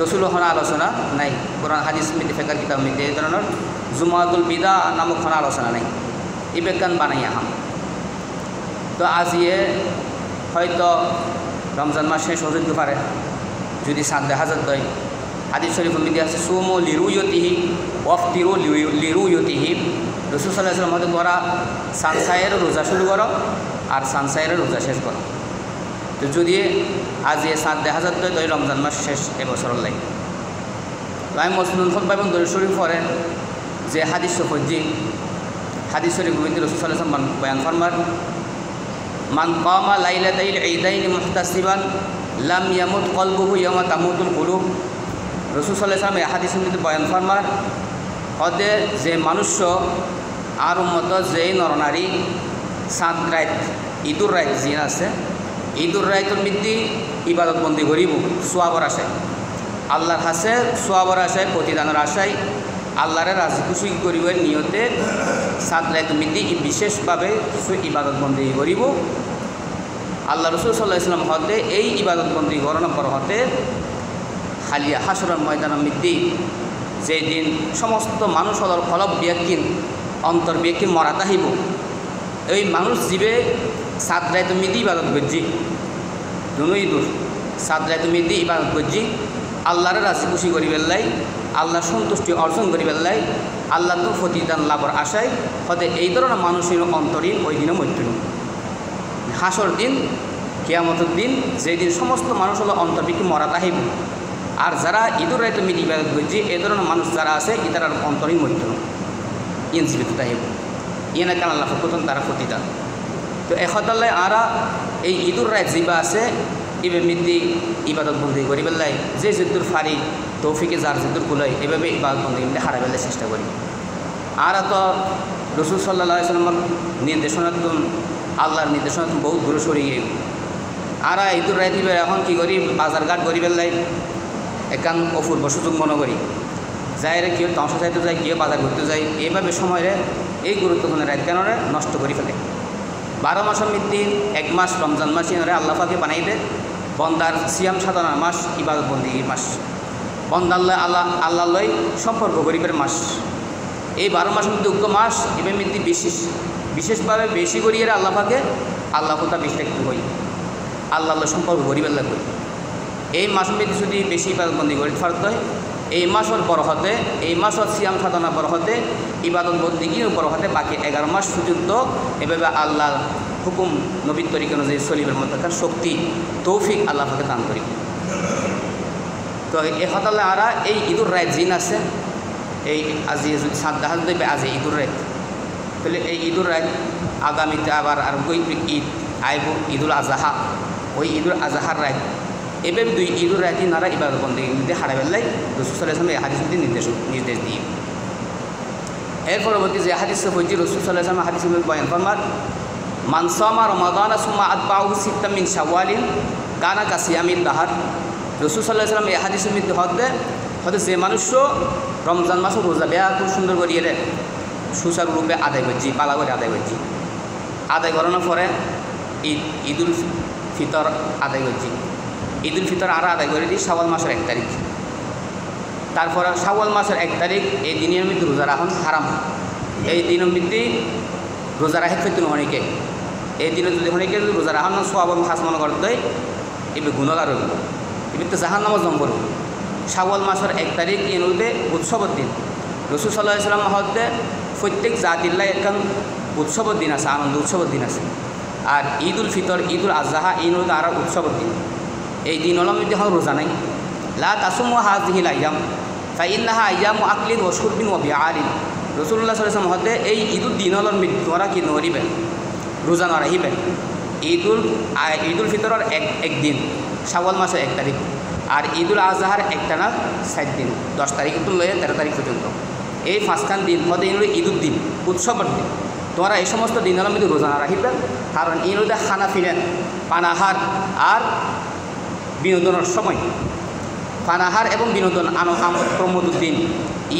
রসুল কোনো আলোচনা নাই, কোরআন হাদিস মিতে ফেকার কিতাব মিতে এই ধরনের জুমাতুল বিদা নামক কোনো আলোচনা নেই, ই বেকান বানাই আহাম। তো আজিয়ে হয়তো রমজান মাস শেষ হতে পারে যদি চাঁদ দেখা যাত হয়। হাদিস শরীফ মিতে আছে সুমো লিরুয়তিহি ওয়াফতিরু লিরুয়তিহি, রসুল সাল্লাল্লাহু আলাইহি ওয়াসাল্লাম তোরা সানসাইয়ের রোজা শুরু করো আর সানসাইয়ের রোজা শেষ করো। তো যদি আজি চাঁদ দেখা যাত হয় তো রমজান মাস শেষ এবছরের লাগে। তো আমি মসনুন খুতবা এবং দরুদ শরীফ পড়ে যে হাদিস ফজি হাদিস শরীফ মিতে রসুল সাল্লাল্লাহু আলাইহি ওয়াসাল্লাম বয়ান ফরমান মান কামা লাইলাতাইল ঈদাইনি মুহতাসিবান লাম ইয়ামুত কলবুহু ইয়াওমা তামুতুল কুলুব। রসুল সাল্লাল্লাহু আলাইহি ওয়াসাল্লাম এই হাদিসের মধ্যে বয়ান ফরমান হদে যে মানুষ আর উম্মত যে নরনারী চাঁদ রাত ঈদুর রাত জিন আছে ঈদুর রাতের মধ্যে ইবাদত বন্দি করিব সোয়াবর আশায় আল্লাহর হাসে সোয়াবর আশায় প্রতিদানের আশায় আল্লাহরে রাজি খুশি করিবার নিয়তে চাঁদ রাতের মধ্যে বিশেষভাবে কিছু ইবাদত বন্দি করিব। আল্লাহ রসুল সাল্লাল্লাহু আলাইহি ওয়াসাল্লাম হতে এই ইবাদত বন্দি গণনা পর হতে হালিয়া হাসরের ময়দানের মধ্যে যে দিন সমস্ত মানুষ হল ফলক বিয়াকিন অন্তর বিয়াকিন মরা তাহিব এই মানুষ জীবে চাঁদ রাতের মধ্যে ইবাদত করছি দুই দূর চাঁদ রাতের মধ্যে ইবাদত করছি আল্লাহরে রাজি খুশি করিবার লাই আল্লাহর সন্তুষ্টি অর্জন করিবার লাই আল্লাহ তো প্রতিদান লাভর আশায় হতে এই ধরনের মানুষের অন্তরীণ ওই দিনও মৃত্যু হাসর দিন কিয়ামতের দিন যেদিন সমস্ত মানুষ হলো অন্তর্বিকি মরা তাহিব আর যারা ঈদুর রাতে মিদি ইবাদত করছে এই ধরনের মানুষ যারা আছে ইতার অন্তরীণ মৃত্যু ইন জীবিত তাহিব ইয়ে না কেন আল্লাহ ফকতন তারা প্রতিদান। তো এখতাল্লাই আরা এই ঈদুর রাত জিবা আছে এভাবে মিদি ইবাদত বন্দি করি বেলাই যে যুদ্ধুর ফারি তৌফিকে যার যুদ্ধুর কুলাই এভাবে ইবাদত বন্দি এমনি হারা বেলায় চেষ্টা করি। আর তো রসুল সাল্লাল্লাহু আলাইহি ওয়াসাল্লামের নির্দেশনাতুন আল্লাহর নির্দেশনাতুন বহুত দূরে সরিয়ে গিয়ে আর ঈদুর রাত এখন কী করি বাজারঘাট করি বেলাই একান অপূর্ব সুযোগ মনে করি যাইরে কেউ তমসা চাইতে যায় কেউ বাজার ঘুরতে যায় এইভাবে সময়ের এই গুরুত্বপূর্ণ রাত কেনরে নষ্ট করে ফেলে। 12 মাসের মধ্যে 1 মাস রমজান মাস এনে আল্লাহ পাকে বানাইলে বন্দার সিয়াম সাধনার মাস ইবাদত বন্দিগির মাস বন্দা আল্লাহ লয় সম্পর্ক গরিবের মাস। এই 12 মাসের মধ্যে উক্ত মাস এবার মধ্যে বিশেষভাবে বেশি করিয়ে আল্লাহ পাকে আল্লাহ কথা বেশি একটু হই আল্লাহ সম্পর্ক গরিবের লাগ হই। এই মাসের মধ্যে যদি বেশি ইবাদত বন্দি গরিব ফারত হয় এই মাসের বড় হতে এই মাসের সিয়াম সাধনা বড় হতে ইবাদত বন্দিগির বড় হতে বাকি 11 মাস পর্যন্ত এভাবে আল্লাহ হুকুম নবীর তরিকা অনুযায়ী চলিবের মধ্যে শক্তি তৌফিক আল্লাহ পাকে দান করি। তো এই হতালে আরা এই ঈদুর রাত জিন আছে এই আজি যদি সাত দেখা দেবে আজি ঈদুর রাত তাহলে এই ঈদুর রাত আগামীতে আবার আর ঈদ আইব ঈদুল আজহা ওই ঈদুল আজহার রায় এভাবে দুই ঈদুল রায়টি নারা ইবাদত বন্দেগীতে হারা বেল্লাই রাসূল সাল্লাল্লাহু আলাইহি ওয়াসাল্লাম এই হাদিসটি নির্দেশ দিয়ে এর পরবর্তী যে হাদিস হচ্ছে রাসূল সাল্লাল্লাহু আলাইহি ওয়াসাল্লাম হাদিসে বয়ান ফরমান মান সামা রমাদানা সুম্মা আতবাহু সিত্তাম মিন শাওয়ালিন কানা কাসিয়ামিন দাহার। রাসূল সাল্লাল্লাহু আলাইহি ওয়াসাল্লাম এই হাদিসের মধ্যে হতে যে মানুষ রমজান মাস রোজা বেয়া খুব সুন্দর করিয়ে সুচারুরূপে আদায় করছি পালা করে আদায় করছি আদায় করানোর পরে ঈদুল ফিতর আদায় করছি ঈদুল ফিতর আরও আদায় করে দিই শাওয়াল মাসের 1 তারিখ তারপরে শাওয়াল মাসের 1 তারিখ এই দিনের মধ্যে রোজা রাখুন হারাম এই দিনের মধ্যে রোজা রাখে ফেতুন অনেকে এই দিনে যদি অনেকে যদি রোজা রাখান সব খাস মনে করতে দেয় এবার গুণগার হইব এবার তো জাহান নামাজ জম করব শাওয়াল মাসের 1 তারিখ এই নদীতে উৎসবের দিন রাসূল সাল্লাল্লাহু আলাইহি ওয়াসাল্লাম হতে প্রত্যেক জাতিল্লাহ একখান উৎসবের দিন আছে আনন্দ উৎসবের দিন আছে আর ঈদুল ফিতর ঈদুল আজহা এই নদীতে আরও উৎসবের দিন এই দিন হলাম যদি এখন রোজা নাই লা তাসুমু হাযিহিল আইয়াম ফাইন্নাহা আইয়ামু আকলিন ওয়া শুরবিন ওয়া বিআলিন। রাসূলুল্লাহ সাল্লাল্লাহু আলাইহি ওয়াসাল্লাম হতে এই ঈদুল দিন হলার তোমরা কি নরিবে রোজা নরাহিবে ঈদুল ফিতরের এক দিন শাওয়াল মাসের 1 তারিখ আর ঈদুল আজহার একটানা 7 দিন 10 তারিখ তো লয়ে 13 তারিখ পর্যন্ত এই 5খান দিন হতে এই ঈদুল দিন উৎসবের দিন তোমরা এই সমস্ত দিন হলার মধ্যে রোজা না রাখিবে কারণ এই নদী খানা ফিরেন পানাহার আর বিনোদনের সময় পানাহার এবং বিনোদন প্রমোদের দিন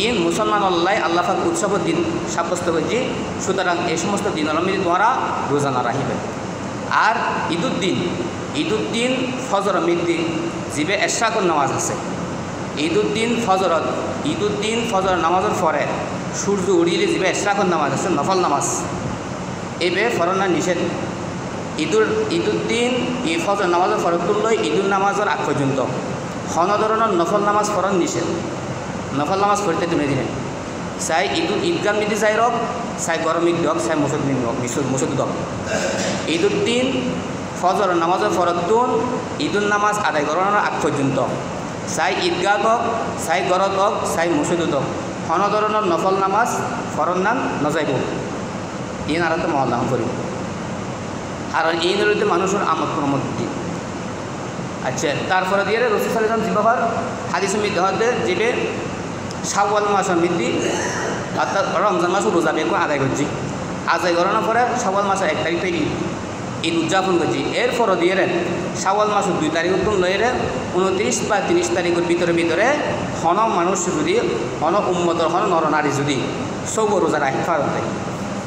ঈদ মুসলমান আল্লাহ পাক উৎসবের দিন সাব্যস্ত করছি সুতরাং এই সমস্ত দিন হলার মধ্যে তোমরা রোজা না রাখিবে। আর ঈদুদ্দিন ফজর মৃত্যু জিবে এশরাকর নামাজ আছে ঈদুদ্দিন ফজর নামাজের পরে সূর্য উড়িলে জিবে এশরাকর নামাজ আছে নফল নামাজ এবে ফরনা নিষেধ ঈদুদ্দিন ফজর নামাজের ফরক তুলল ঈদুল নামাজের আগ পর্যন্ত কোনো ধরনের নফল নামাজ ফরন নিষেধ নফল নামাজ পড়তে তুমি দিনে চাই ঈদগান মিদি চাই রক চাই গরম ঈদ দক চাই মুসুদ দক ঈদুদ্দিন ফজর নামাজের ফরক তুন ঈদুল নামাজ আদায় করানোর আগ পর্যন্ত চাই ঈদগাহ দক চাই গরম দক চাই মুসুদ দক কোনো ধরনের নফল নামাজ ফরন নাম নজাইব ইন আর তো মহল্লাম করিব আর এই নদীতে মানুষের আমদ প্রমোদ দিন আচ্ছা তারপরে দিয়ে রাসূল সাল্লাল্লাহু আলাইহি ওয়াসাল্লাম জিবাবার হাদিসের মধ্যে হতে যেবে শাওয়াল মাসের মধ্যে অর্থাৎ রমজান মাস রোজা বেকো আদায় করছি আদায় করানোর পরে শাওয়াল মাসের 1 তারিখ থেকে ঈদ উদযাপন করছি এরপরও দিয়ে শাওয়াল মাসের 2 তারিখ উত্তম লয়ে 29 বা 30 তারিখের ভিতরে হন মানুষ যদি হন উম্মতর হন নরনারী যদি সৌগ রোজা রাখি ফারত দেয়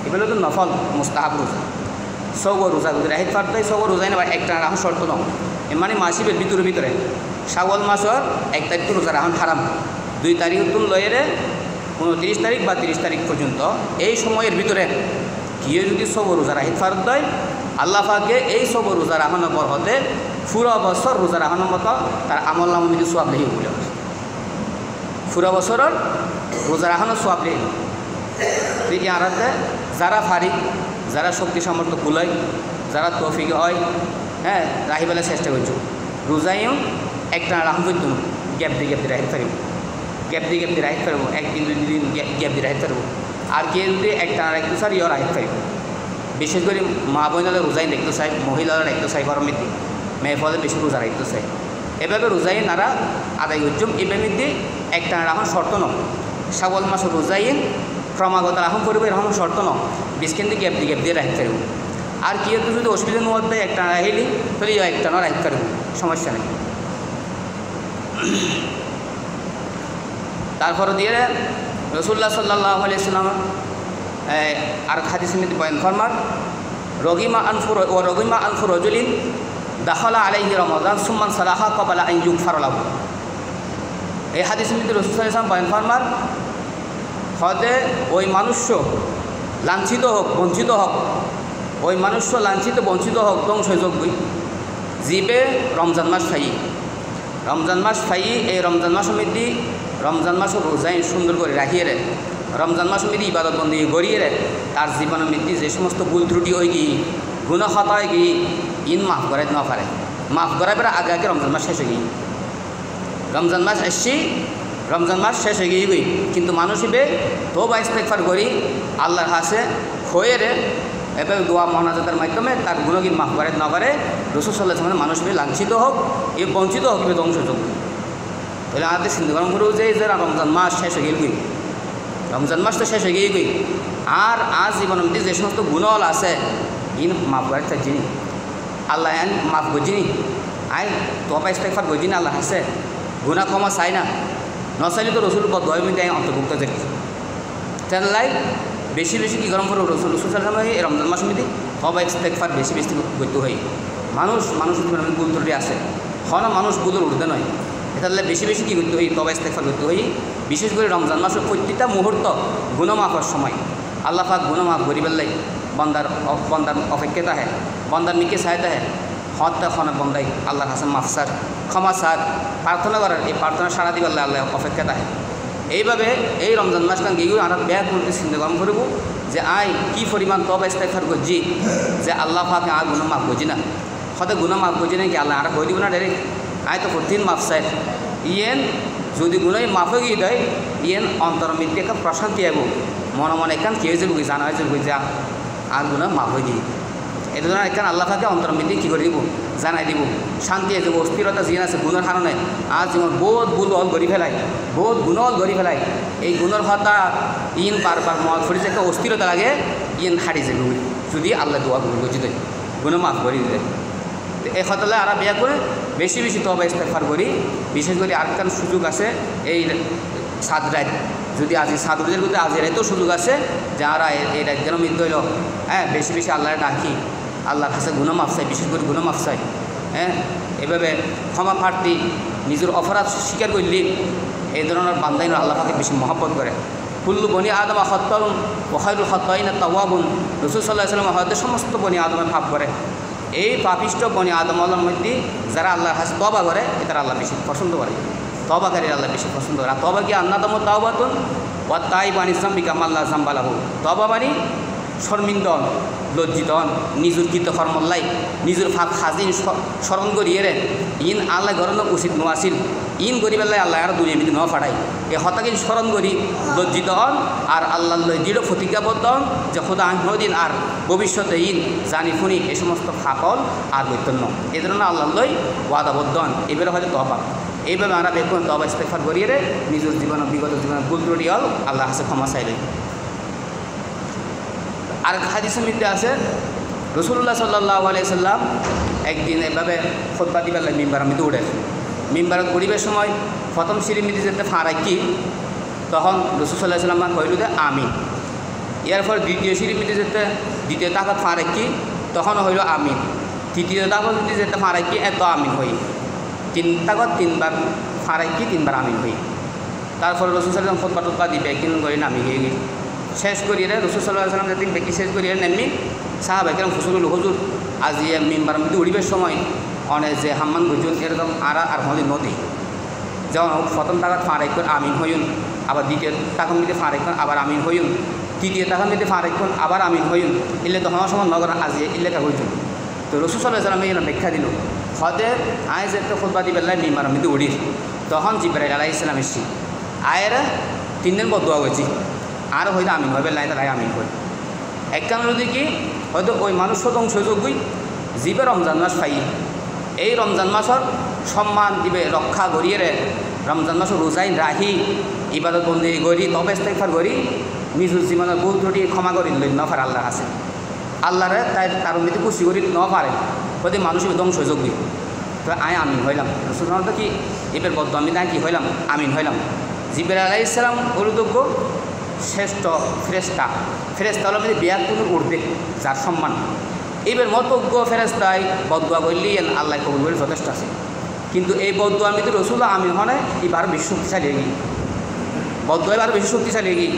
এগুলো তো নফল মুস্তাহাব রোজা সৌগ রোজা যদি রাখি ফারত দেয় সৌগ রোজাই না একটা রাখা শর্ত ন মানে মাসিবের ভিতরে শাওয়াল মাসের 1 তারিখ রোজা রাখা হারাম 2 তারিখ উত্তম লয়ে 29 তারিখ বা 30 তারিখ পর্যন্ত এই সময়ের ভিতরে কেউ যদি সৌগ রোজা রাখি ফারত দেয় আল্লাহ পাকে এই সব রোজা রাখানোর পর হতে পুরো বছর রোজা রাখানোর মতো তার আমল নাম যদি সোয়াব লেগে বলে পুরো বছরের রোজা রাখানোর সোয়াব লেগে তুই আরাতে যারা ফারি যারা শক্তি সামর্থ্য কুলায় যারা তৌফিক হয় হ্যাঁ রাহিবেলার চেষ্টা করছো রোজাইও একটা রাখুন করতো গ্যাপ দিয়ে রাখতে পারব গ্যাপ দিয়ে রাখতে পারবো 1 দিন 2 দিন গ্যাপ দিয়ে রাখতে পারবো আর কে যদি একটা রাখতে স্যার ইয়ে রাখতে পারব বিশেষ করে মা বোনেরা রোজাই দেখতে চাই মহিলারা দেখতে চাই গরমের দিন মেয়ে ফলে বেশি রোজা রাখতে চাই এভাবে রোজাই নারা আদায় করছুম এবার মধ্যে একটা রাখুন শর্ত ন শাওয়াল মাস রোজাই ক্রমাগত রাখুন করবো এরকম শর্ত ন বেশ কিন্তু গ্যাপ দিয়ে রাখতে পারব আর কি একটু যদি অসুবিধা নোয়ার দেয় একটা রাখলি তাহলে একটা না রাখতে পারব সমস্যা নেই। তারপরে দিয়ে রাসূলুল্লাহ সাল্লাল্লাহু আলাইহি ওয়াসাল্লাম আর হাদিসের মধ্যে বয়ান ফরমান রগিমা আনফু রাজুলিন দাখালা আলাইহি রমাদান সুম্মান সালাহা ক্বাবলা আন ইউগফারা লাহু। এই হাদিসের মধ্যে রাসূল সাল্লাল্লাহু আলাইহি ওয়াসাল্লাম বয়ান ফরমান হতে ওই মানুষ লাঞ্ছিত হোক বঞ্চিত হোক ওই মানুষ লাঞ্ছিত বঞ্চিত হোক ধ্বংস হয়ে যাবই জিবে রমজান মাস ফাই এই রমজান মাসের মধ্যে রমজান মাসের রোজাই সুন্দর করে রাখিয়ে রমজান মাসের মধ্যে ইবাদত বন্দী গড়িয়ে তার জীবনের মধ্যে যে সমস্ত ভুল ত্রুটি হয়ে গিয়ে গুনাহ খাতা হয়ে গিয়ে ইন মাফ করাইতে না পারে মাফ করাইবার আগে রমজান মাস শেষ হয়ে গিয়ে রমজান মাস এসছি রমজান মাস শেষ হয়ে গিয়ে কিন্তু মানুষ হিসেবে তওবা ইস্তেগফার করি আল্লাহর কাছে হয়ে এভাবে দোয়া মনাজাতের মাধ্যমে তার গুণগীন মাফ করে না করে রসুল সাল্লাল্লাহু আলাইহি ওয়াসাল্লাম মানুষ লাঞ্ছিত হোক এ বঞ্চিত হোক এ ধ্বংসযোগ্য। তাহলে আমাদের চিন্তা করেন করবো যে রমজান মাস শেষ হয়ে গেল, রমজান মাস তো শেষ হয়ে গিয়ে আর আজ জীবনের মধ্যে যে সমস্ত গুণল আছে ইন মাফ করে চাইছিনি আল্লাহ আইন মাফ করছিনি আই তোপা ইস্তেগফার করছিনি আল্লাহ হাসে গুণা ক্ষমা চাই না নচাইলে তো রসুল বদয় মধ্যে আমি অন্তর্ভুক্ত দেখি তাহলে বেশি বেশি কী গরম করবো রসুল সাল্লাল্লাহু আলাইহি ওয়াসাল্লাম এই রমজান মাসের মধ্যে তোপা ইস্তেগফার বেশি বেশি করতে হয়। মানুষ জীবনের ভুল ত্রুটি আছে মানুষ ভুলের উঠতে নয়, তাহলে বেশি বেশি কী করতে হয় তোপা ইস্তেগফার করতে হয়। বিশেষ করে রমজান মাসের প্রত্যেকটা মুহূর্ত গুনাহ মাফের সময় আল্লাহ পাক গুনাহ মাফ করি পেলাই বন্দার অপেক্ষা তাহে বন্দার নিকে চাই তাহে হত্যা খনের বন্দাই আল্লাহর হাসান মাফ সার ক্ষমা সার প্রার্থনা করার এই প্রার্থনা সারা দিবে আল্লাহ অপেক্ষা তাহে। এইভাবে এই রমজান মাসখান গিয়ে আমরা ব্যাগ করতে চিন্তা কম করব যে আই কি পরিমাণ তবা ইস্তেগফার করছি যে আল্লাহ পাকে আর গুনাহ মাফ করছি না হয়তো গুনাহ মাফ করছি নাকি আল্লাহ আর কই দিব না ডাইরেক্ট আয় তো প্রতিদিন মাফ চাই ইয়েন যদি গুণই মাফ হয়ে গিয়ে দেয় ইয়েন অন্তর মধ্যে একটা প্রশান্তি আইব মনে মনে এখান কেউ যে বুঝি জানা হয়েছে বুঝি যা আর গুণা মাফ হয়ে দিয়ে এটা ধরুন এখান আল্লাহ পাকে অন্তর মধ্যে কী করে দিব জানাই দিব শান্তি আছে অস্থিরতা জিন আছে গুণের কারণে আজ যেমন বোধ ভুল অল গড়ি ফেলায় বোধ গুণল গড়ি ফেলায় এই গুণের হতা ইন বারবার মত ফরি যে একটা অস্থিরতা লাগে ইন হারি যাবে যদি আল্লাহ দোয়া গুণ বুঝি দেয় গুণা মাফ করে দিলে এই হতালে আর বিয়া করে বেশি বেশি তবা ইস্তেগফার করি। বিশেষ করে আরেকখান সুযোগ আছে এই সাত রাত যদি আজি সাত রোজের মধ্যে আজি রাতেও সুযোগ আছে যারা এই রাতগুলো মৃত্যু হইল হ্যাঁ বেশি বেশি আল্লাহ ডাকি আল্লাহর কাছে গুনাহ মাফ চাই বিশেষ করে গুনাহ মাফ চাই হ্যাঁ এভাবে ক্ষমা প্রার্থী নিজের অপরাধ স্বীকার করলি এই ধরনের বান্দাইন আল্লাহ পাকে বেশি মহব্বত করে। কুল্লু বনি আদম খাত্তাউন ওয়া খায়রুল খাত্তাইনা তাওয়াবুন রাসূল সাল্লাল্লাহু আলাইহি ওয়াসাল্লাম হয়তো সমস্ত বনি আদমে পাপ করে এই পাপিষ্ট বনি আদম আল্লাহর মধ্যে যারা আল্লাহর কাছে তওবা করে তারা আল্লাহ বেশি পছন্দ করে তওবাকারী আল্লাহ বেশি পছন্দ করে। আর তওবা কি আন্নাদাম তাওবাতুন ওয়া তাইবু আনিজ যামবি কামা লা যামবা লাহু তওবা মানে শর্মিন্দ লজ্জিত নিজের কৃত কর্মল্লাই নিজের ফাঁক হাজিন স্মরণ করিয়ে রে ইন আল্লাহ গরণ উচিত নোয়াছিল ইন গরিবেল্লাই আল্লাহ আর দুনিয়া মিদি ন ফাটাই এ হতাকিন স্মরণ করি লজ্জিত হন আর আল্লাহ দৃঢ় প্রতিজ্ঞাবদ্ধ হন যে খোদা দিন আর ভবিষ্যতে ইন জানি ফুনি এ সমস্ত ফাঁকল আর বৈতন্য এই ধরনের আল্লাহ লই ওয়াদাবদ্ধ হন এবারে হয়তো তবা এইভাবে আমরা দেখুন তবা ইস্তেগফার করিয়ে রে নিজের জীবন বিগত জীবনের ভুল ত্রুটি হল আল্লাহ কাছে ক্ষমা চাইলে। আর হাদিসের মধ্যে আছে রাসূলুল্লাহ সাল্লাল্লাহু আলাইহি ওয়াসাল্লাম একদিন এভাবে খুতবা দিবার লাগে মিম্বারের মধ্যে উঠে মিম্বারে গরিবের সময় প্রথম সিঁড়ির মধ্যে যেতে ফাঁড়াকি তখন রাসূল সাল্লাল্লাহু আলাইহি ওয়াসাল্লাম কইল যে আমিন এরপর দ্বিতীয় সিঁড়ির মধ্যে যেতে দ্বিতীয় তাকাত ফাঁড়াকি তখন হইল আমিন তৃতীয় তাকাত যদি যেতে ফাঁড়াকি এত আমিন হই তিন তাকাত তিনবার ফাঁড়াকি তিনবার আমিন হই তারপরে রাসূল সাল্লাল্লাহু আলাইহি ওয়াসাল্লাম খুতবা টুতবা দিবে একদিন করে নামি গিয়ে গেল শেষ করিয়ে রাসূল সাল্লাল্লাহু আলাইহি ওয়াসাল্লাম যেদিন বেশি শেষ করিয়ে নেমনি সাহাবা কেরাম ফুসুল হুজুর আজি মিম্বারের মধ্যে উড়িবার সময় অনেক যে হাম্মান গুজুন এরকম আর হলি নদী যেমন প্রথম টাকাত ফাঁড়াইক্ষণ আমিন হইন আবার দ্বিতীয় টাকার মধ্যে ফাঁড়াইক্ষণ আবার আমিন হইন তৃতীয় টাকার মধ্যে ফাঁড়াইক্ষণ আবার আমিন হইন এলে তখন সময় নগর আজি ইলেকা হইতুন তো রাসূল সাল্লাল্লাহু আলাইহি ওয়াসাল্লাম এই ব্যাখ্যা দিল হদে আয় যে একটা খুতবা দিবেল্লাই মিম্বারের মধ্যে উড়ির তখন জিবরাইল আলাইহিস সালাম এসছি আয়ের 3 দিন বদুয়া হয়েছি আর হয়তো আমিন হবে নাই তাই আমিন হয় একখান যদি কি হয়তো ওই মানুষ ধ্বংসযোগ্যই জীবে রমজান মাস পাই এই রমজান মাসের সম্মান দিবে রক্ষা করিয়ে রে রমজান মাসের রোজাইন রাহি ইবাদত বন্দি করি তবে ইস্তেগফার করি নিজের জীবনের ভুল ত্রুটি ক্ষমা করি লই ন পারে আল্লাহর কাছে আল্লাহরে তাই তার মধ্যে খুশি করি ন পারে হয়তো মানুষ ধ্বংসযোগ্যই তো আয় আমিন হইলাম সাধারণত কি এবার বদ্ধ আমি তাই কি হইলাম আমিন হইলাম জিবরাইল আলাইহিস সালাম অনুযোগ্য শ্রেষ্ঠ ফেরেস্তা হলো মধ্যে বিয়ার কোনো উঠবে যার সম্মান এবার মতজ্ঞ ফেরেস্তায় বদুয়া করলি আল্লাহ কবুল করে যথেষ্ট আছে কিন্তু এই বদুয়ার মধ্যে রসুল আমিন হনে এবার বেশি শক্তিশালী হয়ে গিয়ে বদুয়া এবার বেশি শক্তিশালী হয়ে গিয়ে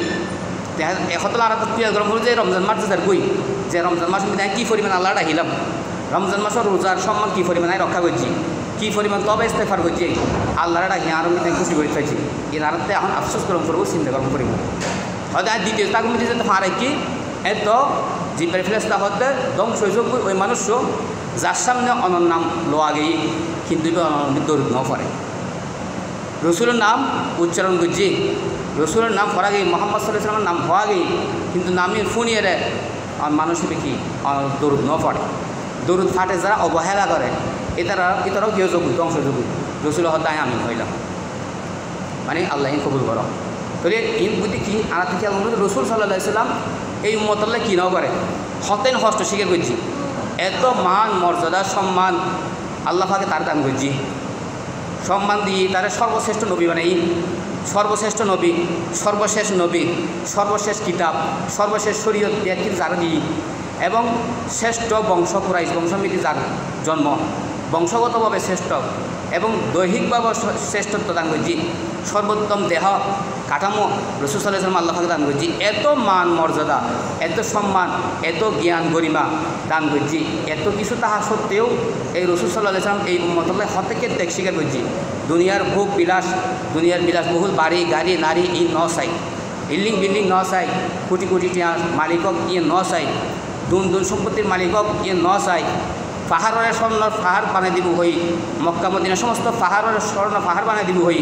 এখন আর ক্রিয়া গ্রহণ করে যে রমজান মাস যার বই যে রমজান মাসের মধ্যে কী পরিমাণ আল্লাহ ডাকিলাম রমজান মাসের রোজার সম্মান কী পরিমাণ রক্ষা করছি কী পরিমাণ তবে ইস্তেগফার করছি আল্লাহরা ডাকি আরও মধ্যে খুশি করে ফেলছি এর আরতে এখন আফসোস গ্রহণ করবো চিন্তা গ্রহণ করিব হয়তো আর দ্বিতীয় তাকে মধ্যে যেতে ফাঁড়াই কি এত জিব্রাইল ফেরেশতা হতে ধ্বংসযোগ্য ওই মানুষও যার সামনে অনর নাম লোয়া গেই কিন্তু দৌড় ন পড়ে রসুলের নাম উচ্চারণ করছি রসুলের নাম পড়া গেই মোহাম্মদ সাল্লাল্লাহু আলাইহি ওয়াসাল্লামের নাম হওয়া গেই কিন্তু নামে ফুনিয়ে রে মানুষের কি দরুদ ন পড়ে, দরুদ ফাটে যারা অবহেলা করে এটারাও কেউ যোগ্য ধ্বংসযোগ্য। রসুল হতায় আমি হইলাম মানে আল্লাহ কবুল করো। তাহলে ইন বুদ্ধি কি আর থেকে রসুল সাল্লাহ সাল্লাম এই উম্মতাল্লাহ কী নাও করে হতেন হস্ত স্বীকার করছি, এত মান মর্যাদা সম্মান আল্লাহ পাকে তার দান করছি, সম্মান দিয়ে তারা সর্বশ্রেষ্ঠ নবী বানাই, সর্বশ্রেষ্ঠ নবী, সর্বশেষ নবী, সর্বশেষ কিতাব, সর্বশেষ শরীয়ত ব্যক্তির যারা দিই এবং শ্রেষ্ঠ বংশ কুরাইশ বংশমিতি যার জন্ম, বংশগতভাবে শ্রেষ্ঠ এবং দৈহিকভাবে শ্রেষ্ঠত্ব দান করছি, সর্বোত্তম দেহ কাঠামো রসুল সাল্লাল্লাহু আলাইহি ওয়াসাল্লাম আল্লাহ পাকে দান করছি, এত মান মর্যাদা, এত সম্মান, এত জ্ঞান গরিমা দান করছি, এত কিছু তাহা সত্ত্বেও এই রসুল সাল্লাল্লাহু আলাইহি ওয়াসাল্লাম এই উম্মতুল্লাহ হতেকে ত্যাগ স্বীকার করছি। দুনিয়ার ভোগ বিলাস, দুনিয়ার বিলাসবহুল বাড়ি গাড়ি নারী ই ন চাই, বিল্ডিং ন চাই, কোটি কোটি টাকা মালিকক ইয়ে ন চাই, দুন সম্পত্তির মালিকক ইয়ে ন চাই, পাহাড়ের স্বর্ণ পাহাড় বানিয়ে দিব হই, মক্কা মদিনা সমস্ত পাহাড়ের স্বর্ণ পাহাড় বানিয়ে দিব হই,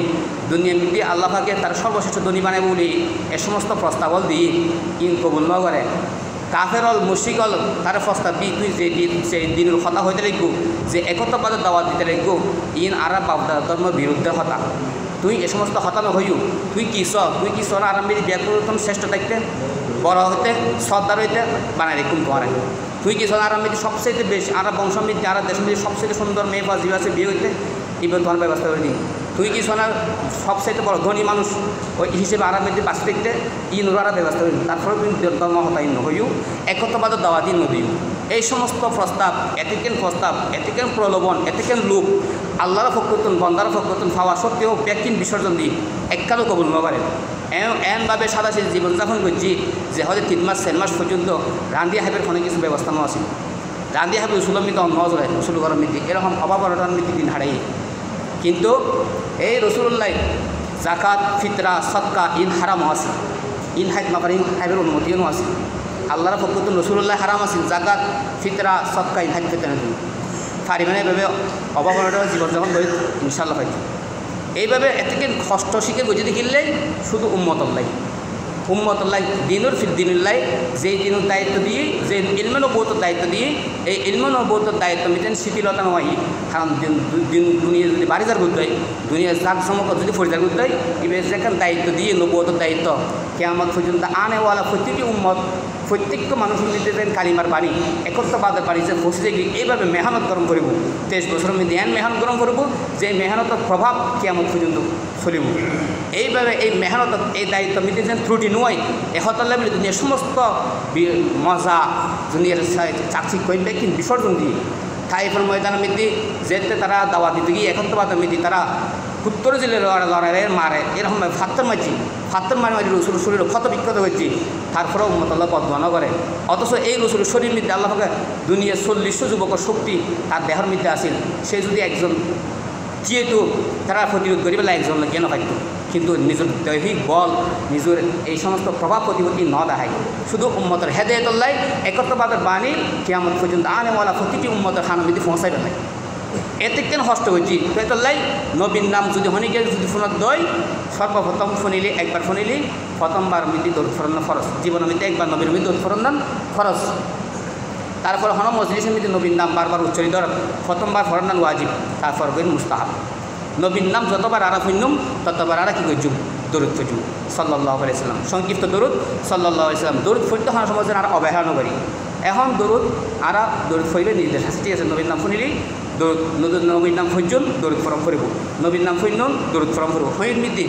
দুনিয়া মিটি আল্লাহ পাকে তার সর্বশ্রেষ্ঠ ধনী বানাই বলি এ সমস্ত প্রস্তাবল দিই ইন কবুল ন করে। কাফেরল মুশরিকল তার প্রস্তাব দি তুই যে দিনের কথা হইতে লাগব, যে একত্রবাদের দাওয়াত দিতে লাগব, ইন আরা বাবদা ধর্ম বিরুদ্ধে হতা, তুই এ সমস্ত হতানো হইও, তুই কি স আরামে বিয়া করতাম শ্রেষ্ঠ থাকতে বড় হইতে সর্দার হইতে বানাই রেখুন তোমার, তুই কি আরামে সবচেয়ে বেশি আর বংশমিত আর দেশের মধ্যে সবচেয়ে সুন্দর মেয়ে বা জীব আছে বিয়ে হইতে এবার তোমার ব্যবস্থা করে দিই, তুই কি সোনার সবচেয়ে বড় ধনী মানুষ ওই হিসেবে আরামের বাঁচতে দেখতে ইনরা ব্যবস্থা করে দিই, তারপরে তুমি ধর্ম হতাহীন হইও একত্রবাদের দাওয়া দিন নদীও। এই সমস্ত প্রস্তাব এতিকেন প্রলোভন এতিকেন লোক আল্লাহর ফকরতুন বন্দার ফকরতুন পাওয়া সত্ত্বেও ব্যক্তির বিসর্জন দিই এককালও কবুল ন পারে। এমনভাবে সাদাশীল জীবনযাপন করছি যে হয়তো 3 মাস 4 মাস পর্যন্ত রান্দিয়া হাইবের কোনো কিছু ব্যবস্থা ন আছে, রান্দিয়া হাইবে উসুলের মধ্যে ন চলে উসুল গরম মৃত্যু এরকম অভাব অনটন মৃত্যু দিন হারাই। কিন্তু এই রসুল্লাহ জাকাত ফিতরা সদকা ইন হারাম আছে, ইন হাইত নকর ইন হাইবের অনুমতিও আছে, আল্লাহর ফকরতুন রসুল্লাহ হারাম আছে জাকাত ফিতরা সদকা ইন হাইত ফিতরা দিন ফারি মানে এভাবে অভাব অনটন জীবনযাপন করে ইনশাল্লাহ হয়তো এইভাবে এতকে কষ্ট শিখে বুঝে দেখিলেই শুধু উম্মতুল্লাহ দিনুল্লাহ যেই দিনের দায়িত্ব দিয়ে যে ইলমে নবুয়তের দায়িত্ব দিয়ে এই ইলমে নবুয়তের দায়িত্ব মিটেন শিথিলতা নয়, কারণ দুনিয়া যদি বাড়ি যার করতে হয় দুনিয়ার জাক সমক যদি ফরিদার করতে হয় এবার যেখানে দায়িত্ব দিয়ে নবুয়তের দায়িত্ব কিয়ামত পর্যন্ত আনেওয়ালা প্রতিটি উম্মত প্রত্যেকটা মানুষের মধ্যে কালিমার বাণী একত্রবাদের বাণী যে বসে গিয়ে এইভাবে মেহনত গরম করব 23 বছরের মধ্যে মেহনত গরম করব যে মেহনতের প্রভাব কিয়ামত পর্যন্ত চলিব। এইভাবে এই মেহনত এই দায়িত্ব মিটে যেন ত্রুটি নয় এহতাল্লাহ বলে দুনিয়ার সমস্ত মজা দুনিয়ার চাকরি করবে কিন্তু বিসর্জন দিয়ে তাইফের ময়দানের মধ্যে যেতে তারা দাওয়া দিতে গিয়ে একত্রবাদের মধ্যে তারা উত্তর জেলে লড়াই মারে এরকম ফাত্তর মারি রসুল শরীর ক্ষত বিক্ষত হয়েছে, তারপরেও উম্মতুল্লাহ বদওয়া করে। অথচ এই রসুল শরীর মধ্যে আল্লাহকে দুনিয়ার 40 যুবকের শক্তি তার দেহের মধ্যে আসিল, সে যদি একজন যেহেতু তারা প্রতিরোধ করি পেলে একজন জ্ঞান পাইত, কিন্তু নিজের দৈহিক বল নিজের এই সমস্ত প্রভাব প্রতিপত্তি ন দেখায়, শুধু উম্মতের হেদায়েতুল্লাহ একত্রবাদের বাণী কিয়ামত পর্যন্ত আনেওয়ালা প্রতিটি উম্মতের খানমিতি পৌঁছাইবে না। এতে কেন কষ্ট হয়েছি হেদায়েতুল্লাহ নবীর নাম যদি হনিকে যদি ফোনত দই সর্বপ্রথম শুনিলি একবার শুনিলি প্রথমবার মিতি দরুদ ফরন্ন ফরজ, জীবনের মধ্যে একবার নবীর মধ্যে দরুদ ফরন্দান ফরজ, তারপর হন মজলিসের মধ্যে নবীর নাম বারবার উচ্চারিত প্রথমবার ফরন্দান ওয়াজিব, তারপর গইন মুস্তাহাব। নবীর নাম যতবার আরা হইনুম ততবার আরা কী করছুম দরুদ ফজুম সাল্লাল্লাহু আলাইহি সাল্লাম, সংক্ষিপ্ত দরুদ সাল্লাল্লাহু আলাইহি সাল্লাম। দরুদ ফরিতে হওয়ার সময় আর অবহেলা করি, এখন দরুদ আরা দরুদ ফরিবে নির্দেশ আছে, ঠিক আছে। নবীর নাম শুনিলি দরুদ নবীর নাম ফজুন দরুদ ফরম করিব, নবীর নাম ফইনুন দরুদ ফরম করিব। হইর মিদ্দি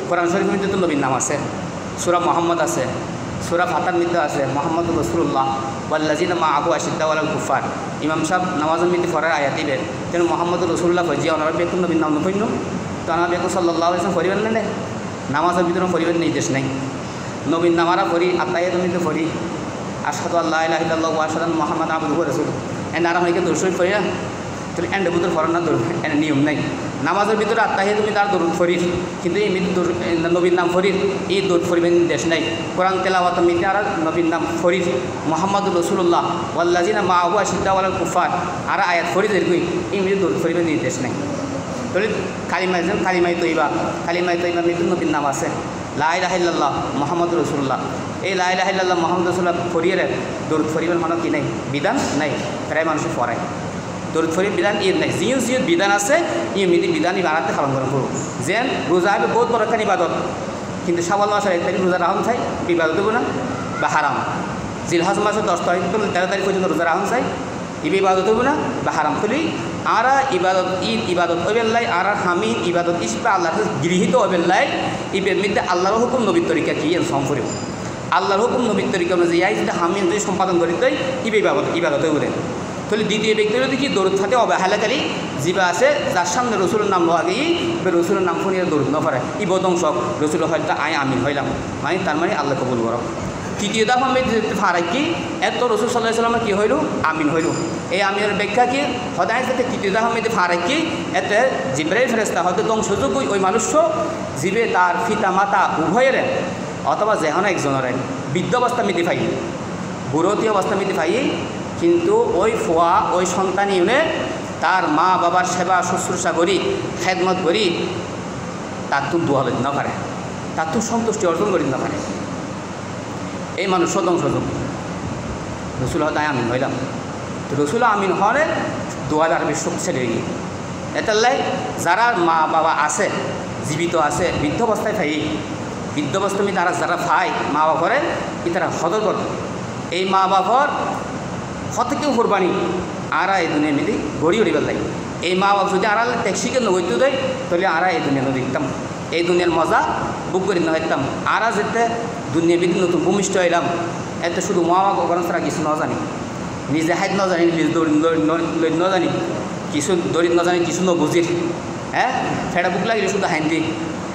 কোরআন শরীফের মধ্যে তো নবীর নাম আছে, সূরা মুহাম্মদ আছে, সূরা ফাতার মধ্যে আছে মুহাম্মদুর রাসূলুল্লাহ ওয়াল্লাযিনা মাআহু আশিদ্দাউ আলাল কুফার। ইমাম সাহেব নামাজের মধ্যে পড়ার আয়াত দিবে তেন মুহাম্মদুর রাসূলুল্লাহ ফজি ওনারা বেকুন নবীর নাম নফইন তো ওনারা বেকুন সাল্লাল্লাহু আলাইহি ওয়াসাল্লাম পড়িবেন না, নামাজের ভিতরে পড়িবেন নির্দেশ নেই। নবীর নামারা পড়ি আত্মাহিয়াতুল মধ্যে পড়ি আশহাদু আল্লা ইলাহা ইল্লাল্লাহু ওয়া আশহাদু আন্না মুহাম্মাদান আবদুহু ওয়া রাসূলুহু, এন্ড আর হইকে দরুদ শরীফ পড়ি না তাহলে এন্ড ভিতরে পড়ার না দরুদ এর নিয়ম নাই। নামাজের ভিতরে আত্মাহিয়াতুল তুমি তার দরুদ ফরির, কিন্তু এই মৃত্যু নবীর নাম ফরির এই দরুদ ফরিবেন নির্দেশ নাই। কোরআন তেলাওয়াত মৃত্যু আর নবীর নাম ফরির মুহাম্মদুর রাসূলুল্লাহ ওয়াল্লাযিনা মাআহু আশিদ্দাউ আলাল কুফার আর আয়াত ফরিদ এরকই এই মৃত্যু দরুদ ফরিবেন নির্দেশ নাই। তাহলে কালিমাই তৈবা মৃত্যু নবীর নাম আছে লা ইলাহা ইল্লাল্লাহ মুহাম্মদুর রাসূলুল্লাহ, এই লা ইলাহা ইল্লাল্লাহ মুহাম্মাদুর রাসূলুল্লাহ ফরিয়ে দরুদ ফরিবেন হন কি নাই বিধান নাই প্রায় মানুষ পড়ায় দরুদ ফরির বিধান নাই জিও জিও বিধান আছে ইমিদি বিধানই বানাতে পালন করা করব যেন রোজা হবে বহুত বড় একটা ইবাদত কিন্তু শাওয়াল মাসের 1 তারিখ রোজা রাখুন চাই ইবাদত দেবো না বা হারাম জিলহজ মাসের 10 তারিখ 13 তারিখ পর্যন্ত রোজা রাখুন চাই ইবাদত দেবো না বা হারাম তুলি আরা ইবাদত ইবাদত ওবেল্লাই আর হামি ইবাদত ইসবা আল্লাহ গৃহীত ওবেল্লাই ইবের মধ্যে আল্লাহর হুকুম নবীর তরিকা কি সম্পর্ক আল্লাহর হুকুম নবীর তরিকা অনুযায়ী ইয়াই যদি হামি যদি সম্পাদন করি তাই ইবাদত বলেন তাহলে দ্বিতীয় ব্যক্তির কি দরুদ থাকে অবহেলাকারী জীবা আছে যার সামনে রসুলের নাম লওয়া গিয়ে রসুলের নাম শুনিয়ে দরুদ ন পারে ই বদংশক রসুল হয়তো আমিন হইলাম মানে তার মানে আল্লাহ কবুল করো তৃতীয় দাফ আমি ফারাই কি এত রসুল সাল্লাহ সাল্লামে কী হইল আমিন হইল এই আমিনের ব্যাখ্যা কি সদায় যাতে তৃতীয় দাফ আমি ফারাই কি এতে জিব্রাইল ফেরেস্তা হয়তো ধ্বংসযোগ্য ওই মানুষ জীবে তার পিতা মাতা উভয়ের অথবা যেহন একজনের বৃদ্ধ অবস্থা মিতি পাই বুড়তি অবস্থা মিতি পাই কিন্তু ওই ফোয়া ওই সন্তান ইউনে তার মা বাবার সেবা শুশ্রূষা করি খেদমত করি তার তো দোয়া লইতে না পারে তার তো সন্তুষ্টি অর্জন করি না পারে এই মানুষ ধ্বংসযোগ্য রসুল হতায় আমিন হইলাম তো রসুল আমিন হলে দোয়ার আর বেশ শক্তিশালী হয়ে গিয়ে এটার যারা মা বাবা আছে জীবিত আছে বৃদ্ধ অবস্থায় ফাই বৃদ্ধ অবস্থায় তারা যারা ফাই মা বাপরে তারা সদর করত এই মা বাবার হতেকেও কোরবানি আরা এই দুনিয়া মিলি গড়ি উড়িবার লাগে এই মা বাপ যদি আড়ালে ট্যাক্সিকে নগৈতে দেয় তাহলে আরা এই দুনিয়া দেখতাম এই দুনিয়ার মজা বুক করি না দেখতাম আরা যেতে দুনিয়া বিধি নতুন ভূমিষ্ঠ হইলাম এতে শুধু মা বাবা গরম ছাড়া কিছু ন জানি নিজে হাইট ন জানি নিজে দৌড় ন জানি কিছু দৌড়ি ন জানি কিছু ন বুঝির হ্যাঁ ফেড়া বুক লাগিলে শুধু হাইন্দি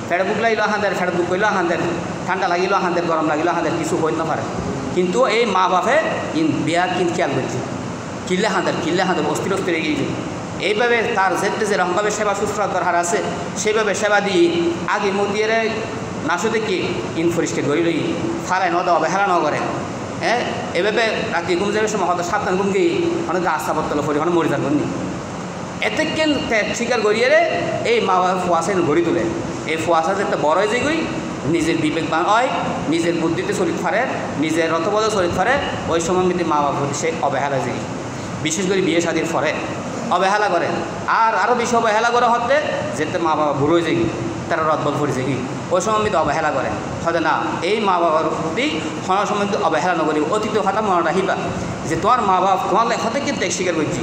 ফেড়া বুক লাগিল হাঁদের ফেড়া বুক করলেও হাঁদের ঠান্ডা লাগিল হাঁদের গরম লাগিল হাঁদের কিছু হইতে না পারে কিন্তু এই মা বাপে বিয়া কিন্তু খেয়াল করছে কিল্লে হাঁদের অস্থির অস্থির এগিয়ে এইভাবে তার যেতে যেরকমভাবে সেবা শুশ্রূষা দরকার আছে সেইভাবে সেবা দিয়ে আগে মতিয়ে নাচো দেখি পরিষ্কার করি লই ফালাই ন দেওয়া অবহেলা ন করে হ্যাঁ এভাবে রাতে ঘুম যাবে সময় হয়তো সাবধান ঘুম গিয়ে অনেক আস্থা পত্তল করি অনেক মরি যান নি এতে কেন স্বীকার করিয়ে এই মা বাবা ফুয়াশা গড়ি তোলে এই ফুয়াশা যেতে বড় হয়ে যায় নিজের বিবেকবান হয় নিজের বুদ্ধিতে চলিত পারে নিজের রথবদ্ধ চলিত পারে ওই সময় মধ্যে মা বাবা প্রতি সে অবহেলা যায় বিশেষ করে বিয়ে শাদির পরে অবহেলা করে আর আরও বেশি অবহেলা করে হতে যেতে মা বাবা বুড়ো হয়ে যায় তারা রথবল পড়ে যায় ওই সময় মধ্যে অবহেলা করে হতে না এই মা বাবার প্রতি কোনো সময় অবহেলা নকরি অতীত কথা মনে রাখিবা যে তোমার মা বাপ তোমার হতে কিন্তু ত্যাগ স্বীকার করছি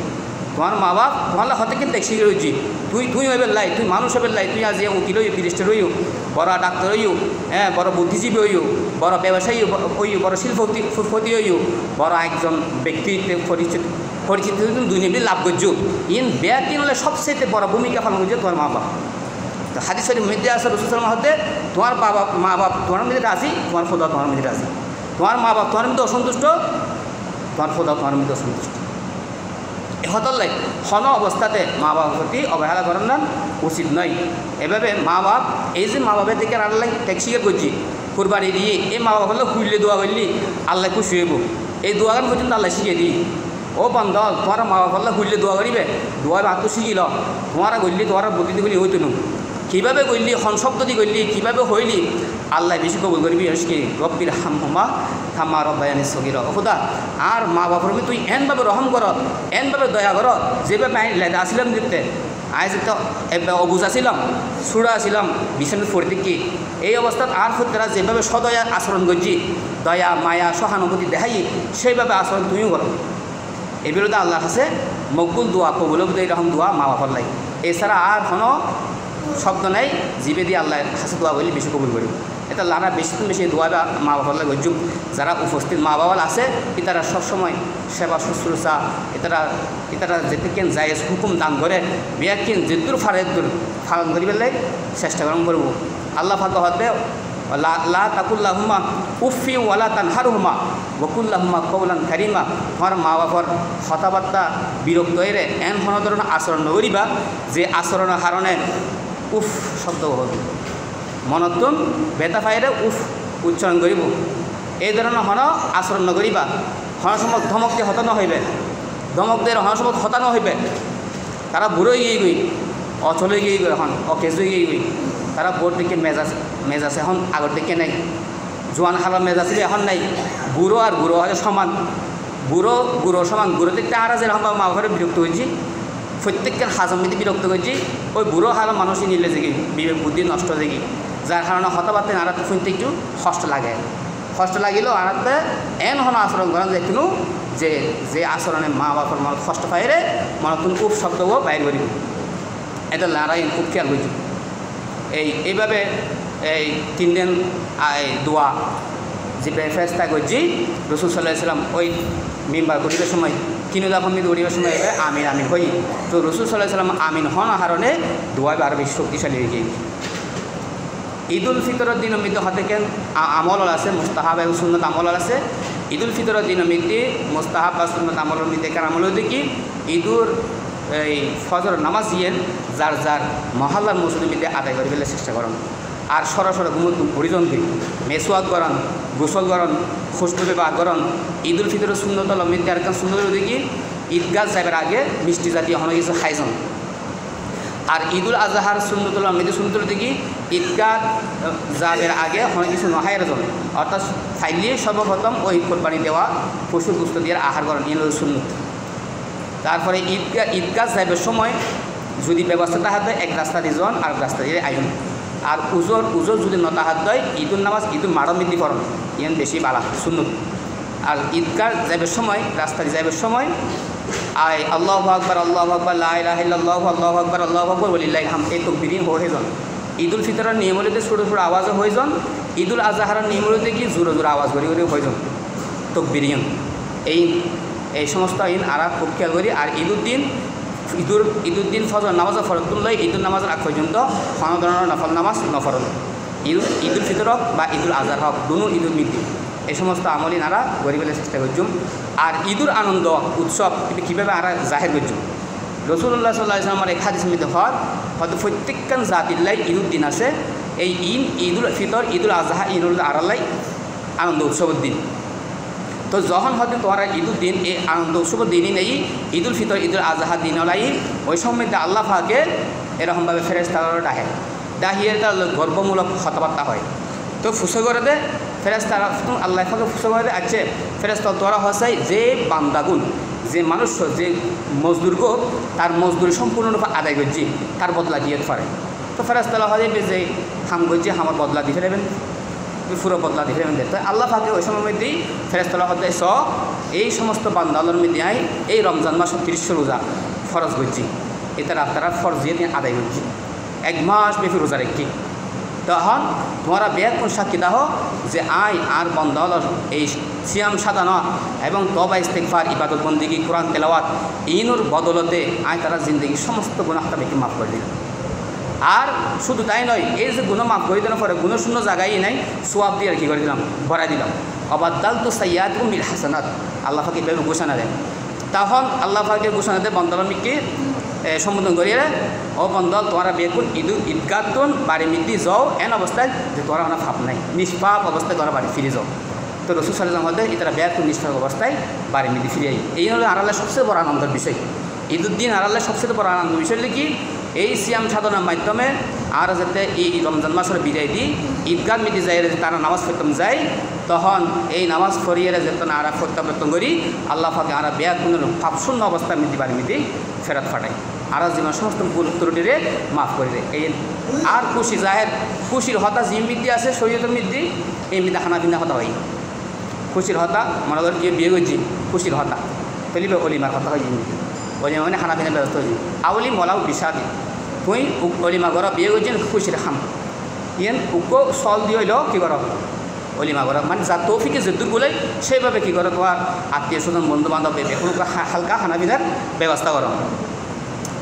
তোমার মা বাপ তোমার হতে কিন্তু ত্যাগ স্বীকার করছি তুই হইবেন লাই তুই মানুষ হইবেন লাই তুই আজ উকিল হইও ব্যারিস্টার হইও বড় ডাক্তার হইও হ্যাঁ বড় বুদ্ধিজীবী হইও বড় ব্যবসায়ী হইও বড় শিল্পপতি হইও বড় একজন ব্যক্তিত্বে পরিচিত দুই নিবি লাভ করছো বেয়া কিন হলে সবচেয়ে বড় ভূমিকা পালন করছে তোমার মা বাপ তো হাদিস শরীফ মধ্যে আসে রসুল সাল্লাল্লাহু আলাইহি ওয়াসাল্লাম হতে তোমার মা বাপ তোমার মধ্যে রাজি তোমার খোদা তোমার মধ্যে রাজি তোমার মা বাপ তোমার মধ্যে অসন্তুষ্ট তোমার খোদা তোমার মধ্যে অসন্তুষ্ট হতলাই হন অবস্থাতে মা বাবার প্রতি অবহেলা করেন না উচিত নয় এভাবে মা বাপ এই যে মা বাপের দিকে আল্লাহ ট্যাক্স স্বীকার করছি কুরবানি দিয়ে এই মা বাবা হলে হুইলে দোয়া করলি আল্লাহ খুশি হইব এই দোয়াগান পর্যন্ত আল্লাহ শিখিয়ে দিই ও বন্ধ তোমার মা বাবা হলে হুইলে দোয়া করিবে দোয়া বাদ শিখিল তোমারা গলি তোমার বুদ্ধিতে গলি হইতো না কীভাবে করলি হন শব্দ দিয়ে করলি কীভাবে হইলি আল্লাহ বেশি কবুল করবি কি রব্বির হাম্মা খাম্মা রব্বায়ানি সগির খোদা আর মা বাবার তুই এনভাবে রহম কর এনভাবে দয়া কর যেভাবে আমি লেদা আসিলাম দেখতে আজ তো অবুজ আসিলাম সুরা আসিলাম বিছানা পড়তে কি এই অবস্থাত আর তারা যেভাবে সদয়া আচরণ করছি দয়া মায়া সহানুভূতি দেখাই সেইভাবে আচরণ তুমিও করো এই বিরুদ্ধে আল্লাহর কাছে মকবুল দোয়া কবুল এরকম দোয়া মা বাবার লাই এছাড়া আর কোনো শব্দ নেই জিবে দিয়ে আল্লাহ কাছে দোয়া বলি বেশি কবুল করি এটা লারা বেশি দোয়া মা বাবার লাগে যুগ যারা উপস্থিত মা বাবা আছে এটারা সবসময় সেবা শুশ্রূষা এটারা যেতে কেন যায় হুকুম দান করে বিয়া কেন যেদূর ফারেদূর ফালন করি পেলাই চেষ্টা করম করব আল্লাহ ফাঁকা হতে লা তাকুল্লাহুমা উফি ওয়ালা তানহারহুমা ওয়াকুল্লাহুমা কওলান কারিমা তোমার মা বাবার কথাবার্তা বিরক্ত হয়ে এন ধরনের আচরণ নকরিবা যে আচরণের কারণে উফ শব্দ হবে মনতুন বেতা ফাইরে উফ উচ্চারণ করিব এই ধরনের হন আচরণ নকরিবা হনসময় ধমক দিয়ে হতানো হইবে ধমক দিয়ে হনসময় হতানো হইবে তারা বুড়ো গিয়ে গই অচলে গিয়ে গই এখন অকেজ হয়ে গিয়ে গই তারা বোর দিকে মেজাজ এখন আগর দিকে নেই জোয়ান হালার মেজাজ ছিল এখন নাই। বুড়ো আর বুড়ো হয়তো সমান, বুড়ো সমান। বুড়ো দেখতে আর যেরকম মা বাবারে বিরক্ত হয়েছি, প্রত্যেকের হাজমিতে বিরক্ত করছি। ওই বুড়ো হালার মানুষই নিলে যে বিবেক বুদ্ধি নষ্ট হয়ে গিয়ে, যার কারণে হতাবার্তে আরাতে শুনতে একটু কষ্ট লাগে। কষ্ট লাগিলেও আরাতে এন হন আচরণ করেন যে কোনো যে আচরণে মা বাবার মনে কষ্ট পাই রে মনে তুমি খুব শব্দও বাইর করি। এটা লড়াই খুব খেয়াল করছি। এইভাবে এই 3 দিন দোয়া যে ফেরেশতা করছি রাসূল সাল্লাল্লাহু আলাইহি ওয়াসাল্লাম ওই মিম্বার করিবার সময় কিনুদা ফমিদ উড়িবার সময় আমিন আমিন হই। তো রাসূল সাল্লাল্লাহু আলাইহি ওয়াসাল্লাম আমিন হন কারণে দোয়া আরো বেশি শক্তিশালী হয়ে গিয়ে। ঈদুল ফিতরের দিন মধ্যে হতে কেন আমল আছে, মুস্তাহাব এবং সুন্নত আমল আছে। ঈদুল ফিতরের দিন মধ্যে মুস্তাহাব বা সুন্নত আমলের মধ্যে কার আমল হইতে কি ঈদুর এই ফজর নামাজ দিয়ে যার যার মহল্লার মসজিদের মধ্যে আদায় করে ফেলে চেষ্টা করেন। আর সরাসরি ঘুমতুন পরিজনকে মেসওয়াক করেন, গোসল করেন, খুশবু ব্যবহার করেন। ঈদুল ফিতরের সুন্নত মধ্যে আর সুন্দর হইতে কি ঈদগাহ যাইবার আগে মিষ্টি জাতীয় অনেক কিছু খাইছেন। আর ঈদুল আজহার সুন্নতুল্লাহ মৃদু সুন্নতুল দিকে ঈদগাহ যাবের আগে অনেক কিছু নহায়ের জন্য, অর্থাৎ ফাইলিয়ে সর্বপ্রথম ওই কোরবানি দেওয়া পশুর গোস্ত দিয়ে আহার করেন ঈদুল সুন্নত। তারপরে ঈদগাহ যাইবার সময় যদি ব্যবস্থা তাহাত দেয় এক রাস্তা দিয়ে যান আর রাস্তা দিয়ে আইন। আর উজোর যদি নতাহাত দেয় ঈদুল নামাজ ঈদুল মারণ বৃদ্ধি করেন ইয়েন বেশি বালা সুন্নত। আর ঈদগাহ যাইবার সময় রাস্তা দিয়ে যাইবার সময় আল্লাহু আকবার আল্লাহু আকবার লা ইলাহা ইল্লাল্লাহু আল্লাহু আকবার আল্লাহু আকবার ওয়ালিল্লাহিল হামদ এই তাকবীর হয়ে যান। ঈদুল ফিতরের নিয়ম হইতে ছোটো ছোটো আওয়াজও হয়ে যান। ঈদুল আজহার নিয়ম হইতে কি জোরে জোরে আওয়াজ করি হয়ে যান তাকবীর। এই সমস্ত আইন আর খুব খেয়াল করি। আর ঈদুর দিন ফজর নামাজও ফরতুল্লাহ ঈদুল নামাজের আগ পর্যন্ত কোনো ধরনের নফল নামাজ নফরত। ঈদুল ফিতর হোক বা ঈদুল আজহার হোক দুনো ঈদুল মিদ্দি এই সমস্ত আমলি নারা গরিবের চেষ্টা করছুম। আর ঈদুর আনন্দ উৎসব কিন্তু কীভাবে আমরা জাহের করছুম রাসূলুল্লাহ সাল্লাল্লাহু আলাইহি ওয়াসাল্লামের এক হাদিস মধ্যে হয়তো প্রত্যেকখান জাতিল্লাই ঈদুল দিন আছে। এই ঈদুল ফিতর ঈদুল আজহা ঈদুল আরাল্লাই আনন্দ উৎসবের দিন। তো যখন হয়তো তোমার ঈদুল দিন এই আনন্দ উৎসবের দিনই নেই ঈদুল ফিতর ঈদুল আজহা দিন হলাই ওই সময় আল্লাহ পাকে এরকমভাবে ফেরেশতারা ডাহিয়ে তার গর্বমূলক কথাবার্তা হয়। তো ফুসে করে দে ফেরেশতারা আল্লাহ পাকে ফুসে করে দে আছে ফেরেশতা তোরা হসাই যে বান্দাগুন যে মানুষ যে মজদুরগো তার মজদুরি সম্পূর্ণরূপে আদায় করছি তার বদলা দিয়ে পারে। তো ফেরেশতারা হয় যে হাম করছি আমার বদলা দিয়ে ফেলেবেন পুরো বদলা দিয়ে ফেলেবেন। তো আল্লাহ পাকে ওই সময় মধ্যেই ফেরেশতারা হতে এই সমস্ত বান্দাদের মধ্যে এই রমজান মাস 30 রোজা ফরজ করছি এটা আপনারা ফরজিয়ে দিয়ে আদায় করছি 1 মাস ব্যাপী রোজা রেখি। তখন তোমরা ব্যাকুল সাক্ষী দাহ যে আর বন্দাওয়ালার এই সিয়াম সাধনা এবং তওবা ইস্তিগফার ইবাদত বন্দেগী কোরআন তেলাওয়াত ইনুর বদলতে তারা জিন্দগির সমস্ত গুনাহটা বেশি মাফ করে দিল। আর শুধু তাই নয় এই যে গুনাহ মাফ করে দেওয়ার পরে গুণশূন্য জায়গায় নাই সোয়াব দিয়ে আর কি করে দিলাম ভরাই দিলাম। অবাদ্দালতু সাইয়্যাতুকুম বিল হাসানাত আল্লাহ পাক এভাবে ঘোষণা দেয়। তখন আল্লাহ পাকের ঘোষণা দেয় বন্দালমিকে সম্বোধন করিয়ে ও বন্দল তোমরা বেকুন ঈদগাতুন বাড়ি মিদ্দি যাও এন অবস্থায় যে তোমরা ওনার ফাপ নাই নিষ্পাপ অবস্থায় তোমরা বাড়ি ফিরে যাও। তো রাসূল সাল্লাল্লাহু আলাইহি ওয়াসাল্লাম এটারা বেকুন নিষ্পাপ অবস্থায় বাড়ি মিদ্দি ফিরে এই হলো আল্লাহর সবচেয়ে বড় আনন্দের বিষয়। ঈদুদ্দিন আল্লাহর সবচেয়ে বড় আনন্দ বিষয় কি এই সিয়াম সাধনার মাধ্যমে আর যাতে এই রমজান মাসের বিদায় দিই ঈদগাহ মিদ্দি যাই তারা নামাজ পড়তাম যায় তখন এই নামাজ পড়িয়ে যেত না আরা প্রত্যাবর্তন করি আল্লাহ পাকে আরা বেকুনের ফাপশূন্য অবস্থা মিদ্দি বাড়ি মিদ্দি ফেরত ফাটাই আর জীবন সমস্ত ভুল ত্রুটিরে মাফ করে দেয়। এই আর খুশি জাহের খুশির হতা যে মিদ্দি আছে শরীয়তের মিদ্দি এই মিদ্দা খানা পিনা হতা হয় খুশির হতা মনে করেন যে বিয়ে করছি খুশির হতা ফেলিবে অলিমার কথা হয় মিদ্দি অলিমা মানে খানা পিনা ব্যবস্থা হয়েছি আউলি মলাও বিষাদি তুই অলিমা ঘর বিয়ে করছি খুশির খাম ইয়েন উগ্র চল দিয়ে হইল কী কর অলিমা ঘর মানে যা তৌফিকে যদ্দুর বলে সেইভাবে কী করো তোমার আত্মীয় স্বজন বন্ধু বান্ধব হালকা খানা পিনার ব্যবস্থা করো।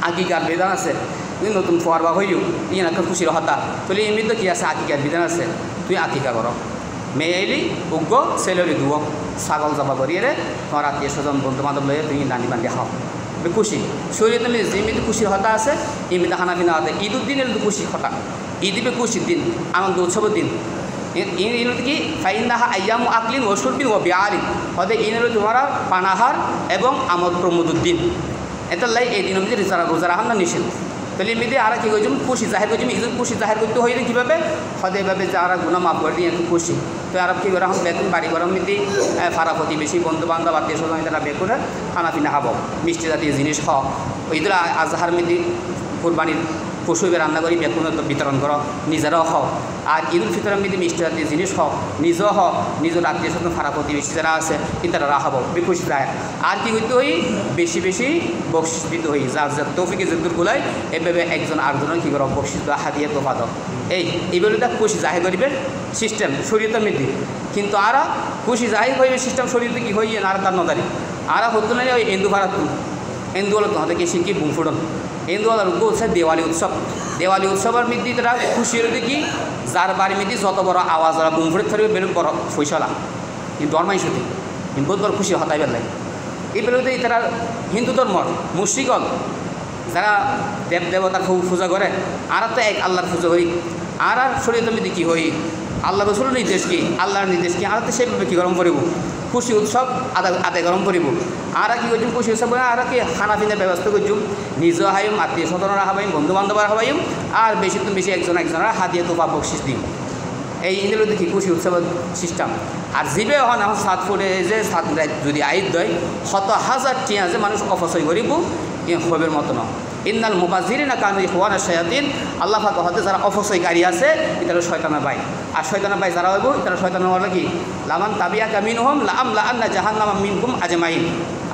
আকিকার বিধান আছে তুই নতুন ফোয়ার বা হইও ইয়ে একটা খুশির হতা তুই এমনিতে কী আছে আকিকার বিধান আছে তুই আকিকা করো মেয়ে এলি উগ্র ছেলেলি দুয়ো ছাগল জবা করিয়ে রে তোমার আত্মীয় স্বজন বন্ধু বান্ধব লইয়ে তুমি দানি বান্ধি খাও খুশি শরীরে তুমি যে এমনিতে খুশির হতা আছে এমনিতে খানা পিনা হতে ঈদুদ্দিন এলে তো খুশির হতা ঈদিবে খুশির দিন আনন্দ উৎসবের দিন ইন কি ফাইন্নাহা আইয়ামু আকলিন ও শুরবিন ও বিআরিন হতে ইন হলো তোমার পানাহার এবং আমোদ প্রমোদুদ্দিন এটার লাই এই দিনের মধ্যে রোজা রাখার না নিষেধ তাহলে এমনিতে আর কি করছি খুশি জাহির করছি ইজুর খুশি জাহির করতে হইলে কীভাবে হদে এভাবে যারা গুণা মাফ করে দিয়ে একটু খুশি তো আর কী করা হন বেতন বাড়ি গরম মিতি ফারা প্রতিবেশী বন্ধু বান্ধব আত্মীয় স্বজন তারা বের করে খানা পিনা খাবো মিষ্টি জাতীয় জিনিস খাও ঈদুল আজহার মিতি কোরবানির পশু রান্না করি বেতন বিতরণ করো নিজেরাও খাও আর ঈদুল ফিতরের মধ্যে মিষ্টি জাতীয় জিনিস খাও নিজেও খাও নিজের আত্মীয় স্বজন ফারা প্রতিবেশী যারা আছে তারা রাখাবো খুশি যায় আর কি করতে হই বেশি বেশি বকশিস দিতে হই যার যার তৌফিকে যদ্দুর গুলাই এভাবে একজন আরেকজনের কী করো বকশিস দেওয়া হাতিয়ে তোফা দাও এইগুলো দেখ খুশি জাহির করিবে সিস্টেম শরীয়তের মধ্যে কিন্তু আর খুশি জাহির করিবে সিস্টেম শরীয়তে কি হইয়ে আর তার নদারি আর হতো না ওই এন্দু ভারত এন্দু হলো তোমাদের শিখি বুমফুডন হিন্দু উদ্যোগ হচ্ছে দেওয়ালি উৎসব দেওয়ালি উৎসবের মধ্যে তারা খুশি হলে কি যার বাড়ির মধ্যে যত বড় আওয়াজ ওরা বুমফুড়ে থাকবে বেরো বড় ফৈসলা কিন্তু ধর্মাই সত্যি বহুত বড় খুশি হতাই বেলায় এই বেরোতে তারা হিন্দু ধর্মর মুসলিগণ যারা দেব দেবতার পূজা করে আর তো এক আল্লাহর পুজো করি আর শরীয়তের মধ্যে কী হই আল্লাহ রসুলের নির্দেশ কি আল্লাহর নির্দেশ কি আর তো সেইভাবে কী গরম করিব খুশি উৎসব আদায় গরম করিব আর কি করছুম খুশি উৎসব আর কি খানা পিনার ব্যবস্থা করছুম নিজেও হাইম আত্মীয় স্বজনরা হাবাইম বন্ধু বান্ধবরা হাবাইম আর বেশি তো বেশি একজনের হাতিয়ে তোফা বকশিস দিম এই ইন্দ্র দেখি খুশি উৎসবের সিস্টেম আর জিবে হন এখন সাত ফুটে যে সাত যদি আইত দেয় শত হাজার টিয়া যে মানুষ অপচয় করিব হবের মতো ন ইন্নাল মুবাজিরিনা কানু ইখওয়ানা শায়াতিন আল্লাহ পাক হতে যারা অপচয়কারী আছে এটা শয়তানের ভাই আর শয়তানের ভাই যারা হইব এটা শয়তানের হলো কি লামান তাবিয়া কামিনহুম লাম লাআন্না জাহান্নামা মিনকুম আজমাইন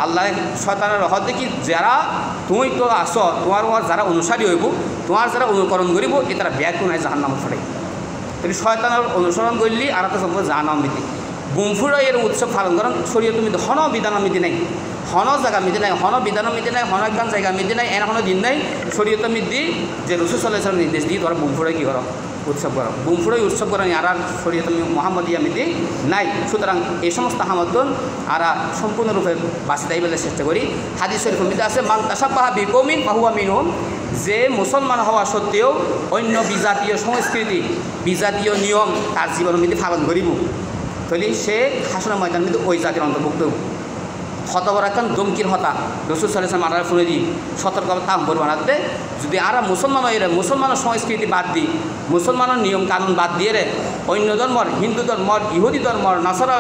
আল্লাহ শয়তানের হতে কি যারা তুই তো আসো তোমার যারা অনুসারী হইব তোমার যারা অনুকরণ করিব এটা ব্যাগ নাই জাহান্নামে ছড়াই তাহলে শয়তানের অনুসরণ করলি আর একটা সম্পর্ক জাহান্নাম মিতি বুমফুড়া এর উৎসব পালন করেন শরীয়ত মিতি হন বিধান মিতি নাই হন জায়গা মিতি নাই হন বিধান মিতি নাই হন একখান জায়গা মিতি নাই এন দিন নাই শরীয়ত মিতি যে রসুল সাল্লাল্লাহু আলাইহি ওয়াসাল্লাম নির্দেশ দিয়ে তোরা বুমফুড়াই কী করো উৎসব করো বুমফুড়াই উৎসব করেন আর শরীয়ত মোহাম্মদিয়া মিতি নাই সুতরাং এই সমস্ত হামদন আর সম্পূর্ণরূপে বাঁচি তাই বলে চেষ্টা করি হাদিস শরীফের মধ্যে আছে মান তাশাব্বাহা বিকৌমিন ফাহুয়া মিনহুম যে মুসলমান হওয়া সত্ত্বেও অন্য বিজাতীয় সংস্কৃতি বিজাতীয় নিয়ম তার জীবনের মধ্যে পালন করিব তাহলে সে হাসনের ময়দান মধ্যে ওই জাতির অন্তর্ভুক্ত হত বড় একখান দমকির হতা রসুল সাল্লাল্লাহু আলাইহি ওয়াসাল্লাম শুনে দিই সতর্কতা আহ্বান বানাতে যদি আর মুসলমান হয়ে মুসলমানের সংস্কৃতি বাদ দিই মুসলমানের নিয়ম কানুন বাদ দিয়ে রে অন্য ধর্মর হিন্দু ধর্মর ইহুদি ধর্মর নাসারা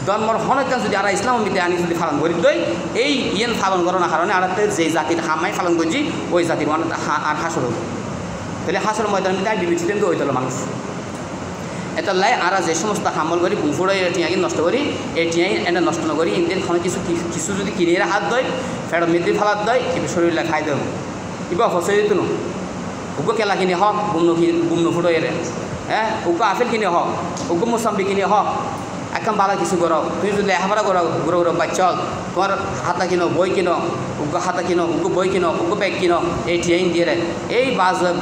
ধর্মর হনকান যদি আর ইসলাম মিতে আনি যদি পালন করি দই এই ইয়েন পালন করানোর কারণে আর যে জাতির হামাই পালন করছি ওই জাতির মানে আর হাসর হল তাহলে হাসর ময়দান মিতে বিবেচিত ওই দল মানুষ এটা লাই আর যে সমস্ত হামল করি বুমফুড়ো টিয়াকে নষ্ট করি এই টিয়াই এটা নষ্ট নকরি ইন্দিন ক্ষণ কিছু যদি কিনে হাত দেয় ফেরত মেদি ফালাত দেয় এবার শরীর খাই দেব এবার ফসে দিত না ওকে কেলা কিনে হক বুমনো ফুটো এরে হ্যাঁ ওকে আপেল কিনে হক ওকে মোসাম্বি কিনে হক একদম ভালো কিছু করো তুমি যদি লেখাপড়া করো ঘুরো ঘুরো বা চল তোমার হাতা কিনো বই কিনো উগ্র হাতা কিনো উগ্র বই কিনো উগ্র ব্যাগ কিনো এই ট্রেন দিয়ে এই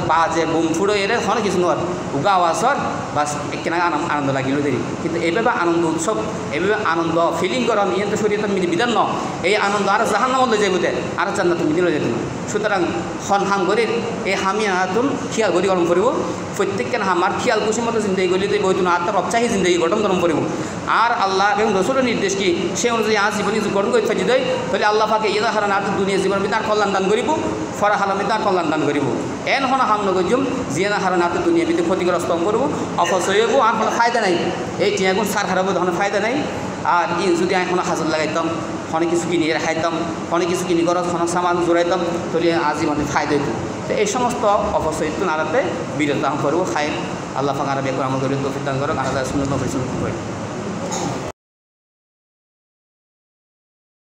বাজে বুম ফুড়ো এর হনে কিছু নয় উগ্র আওয়াজর বাস একখানে আনন্দ লাগিল দেরি কিন্তু এইভাবে আনন্দ উৎসব এইভাবে আনন্দ ফিলিং করন ইয়ে তো শরীর বিধান ন এই আনন্দ আর জাহান্নামত লই যাইব দে আর জান্নাত তুমি দিলে যেত সুতরাং খন হাম করে এই হামি আতুন খিয়াল করি গরম করব প্রত্যেকখান হামার খিয়াল খুশি মতো জিন্দগি করলে তো বইতুন আত্মার অপচাহী জিন্দগি গঠন গরম করব আর আল্লাহ এবং রসুলের নির্দেশ কি সে অনুযায়ী আজ জীবনী গঠন করে থাকি দেয় তাহলে আল্লাহ পাকে ইয়ে হারান আর দুনিয়া জীবনের ভিতরে কল্যাণ দান করিব ফরা হালামে তার কল্যাণ দান করিব এন হন হাম নগজুম জিয়ানা হারান আর দুনিয়া ভিতরে ক্ষতিগ্রস্ত করবো অপচয় হইব আর কোনো ফায়দা নাই এই টিয়াগুন সার খারাপ ধরনের ফায়দা নাই আর ই যদি এখন হাজর লাগাইতাম অনেক কিছু কিনে খাইতাম অনেক কিছু কিনে খরচ অনেক সামান জোড়াইতাম তাহলে আজীবনে ফায়দা হইত তো এই সমস্ত অপচয় নাড়াতে বিরত করবো খাই আল্লাহ ফাঁকা বেকুর আমল করে তৌফিক দান করো আলাদা সুন্দর পরিশ্রম করে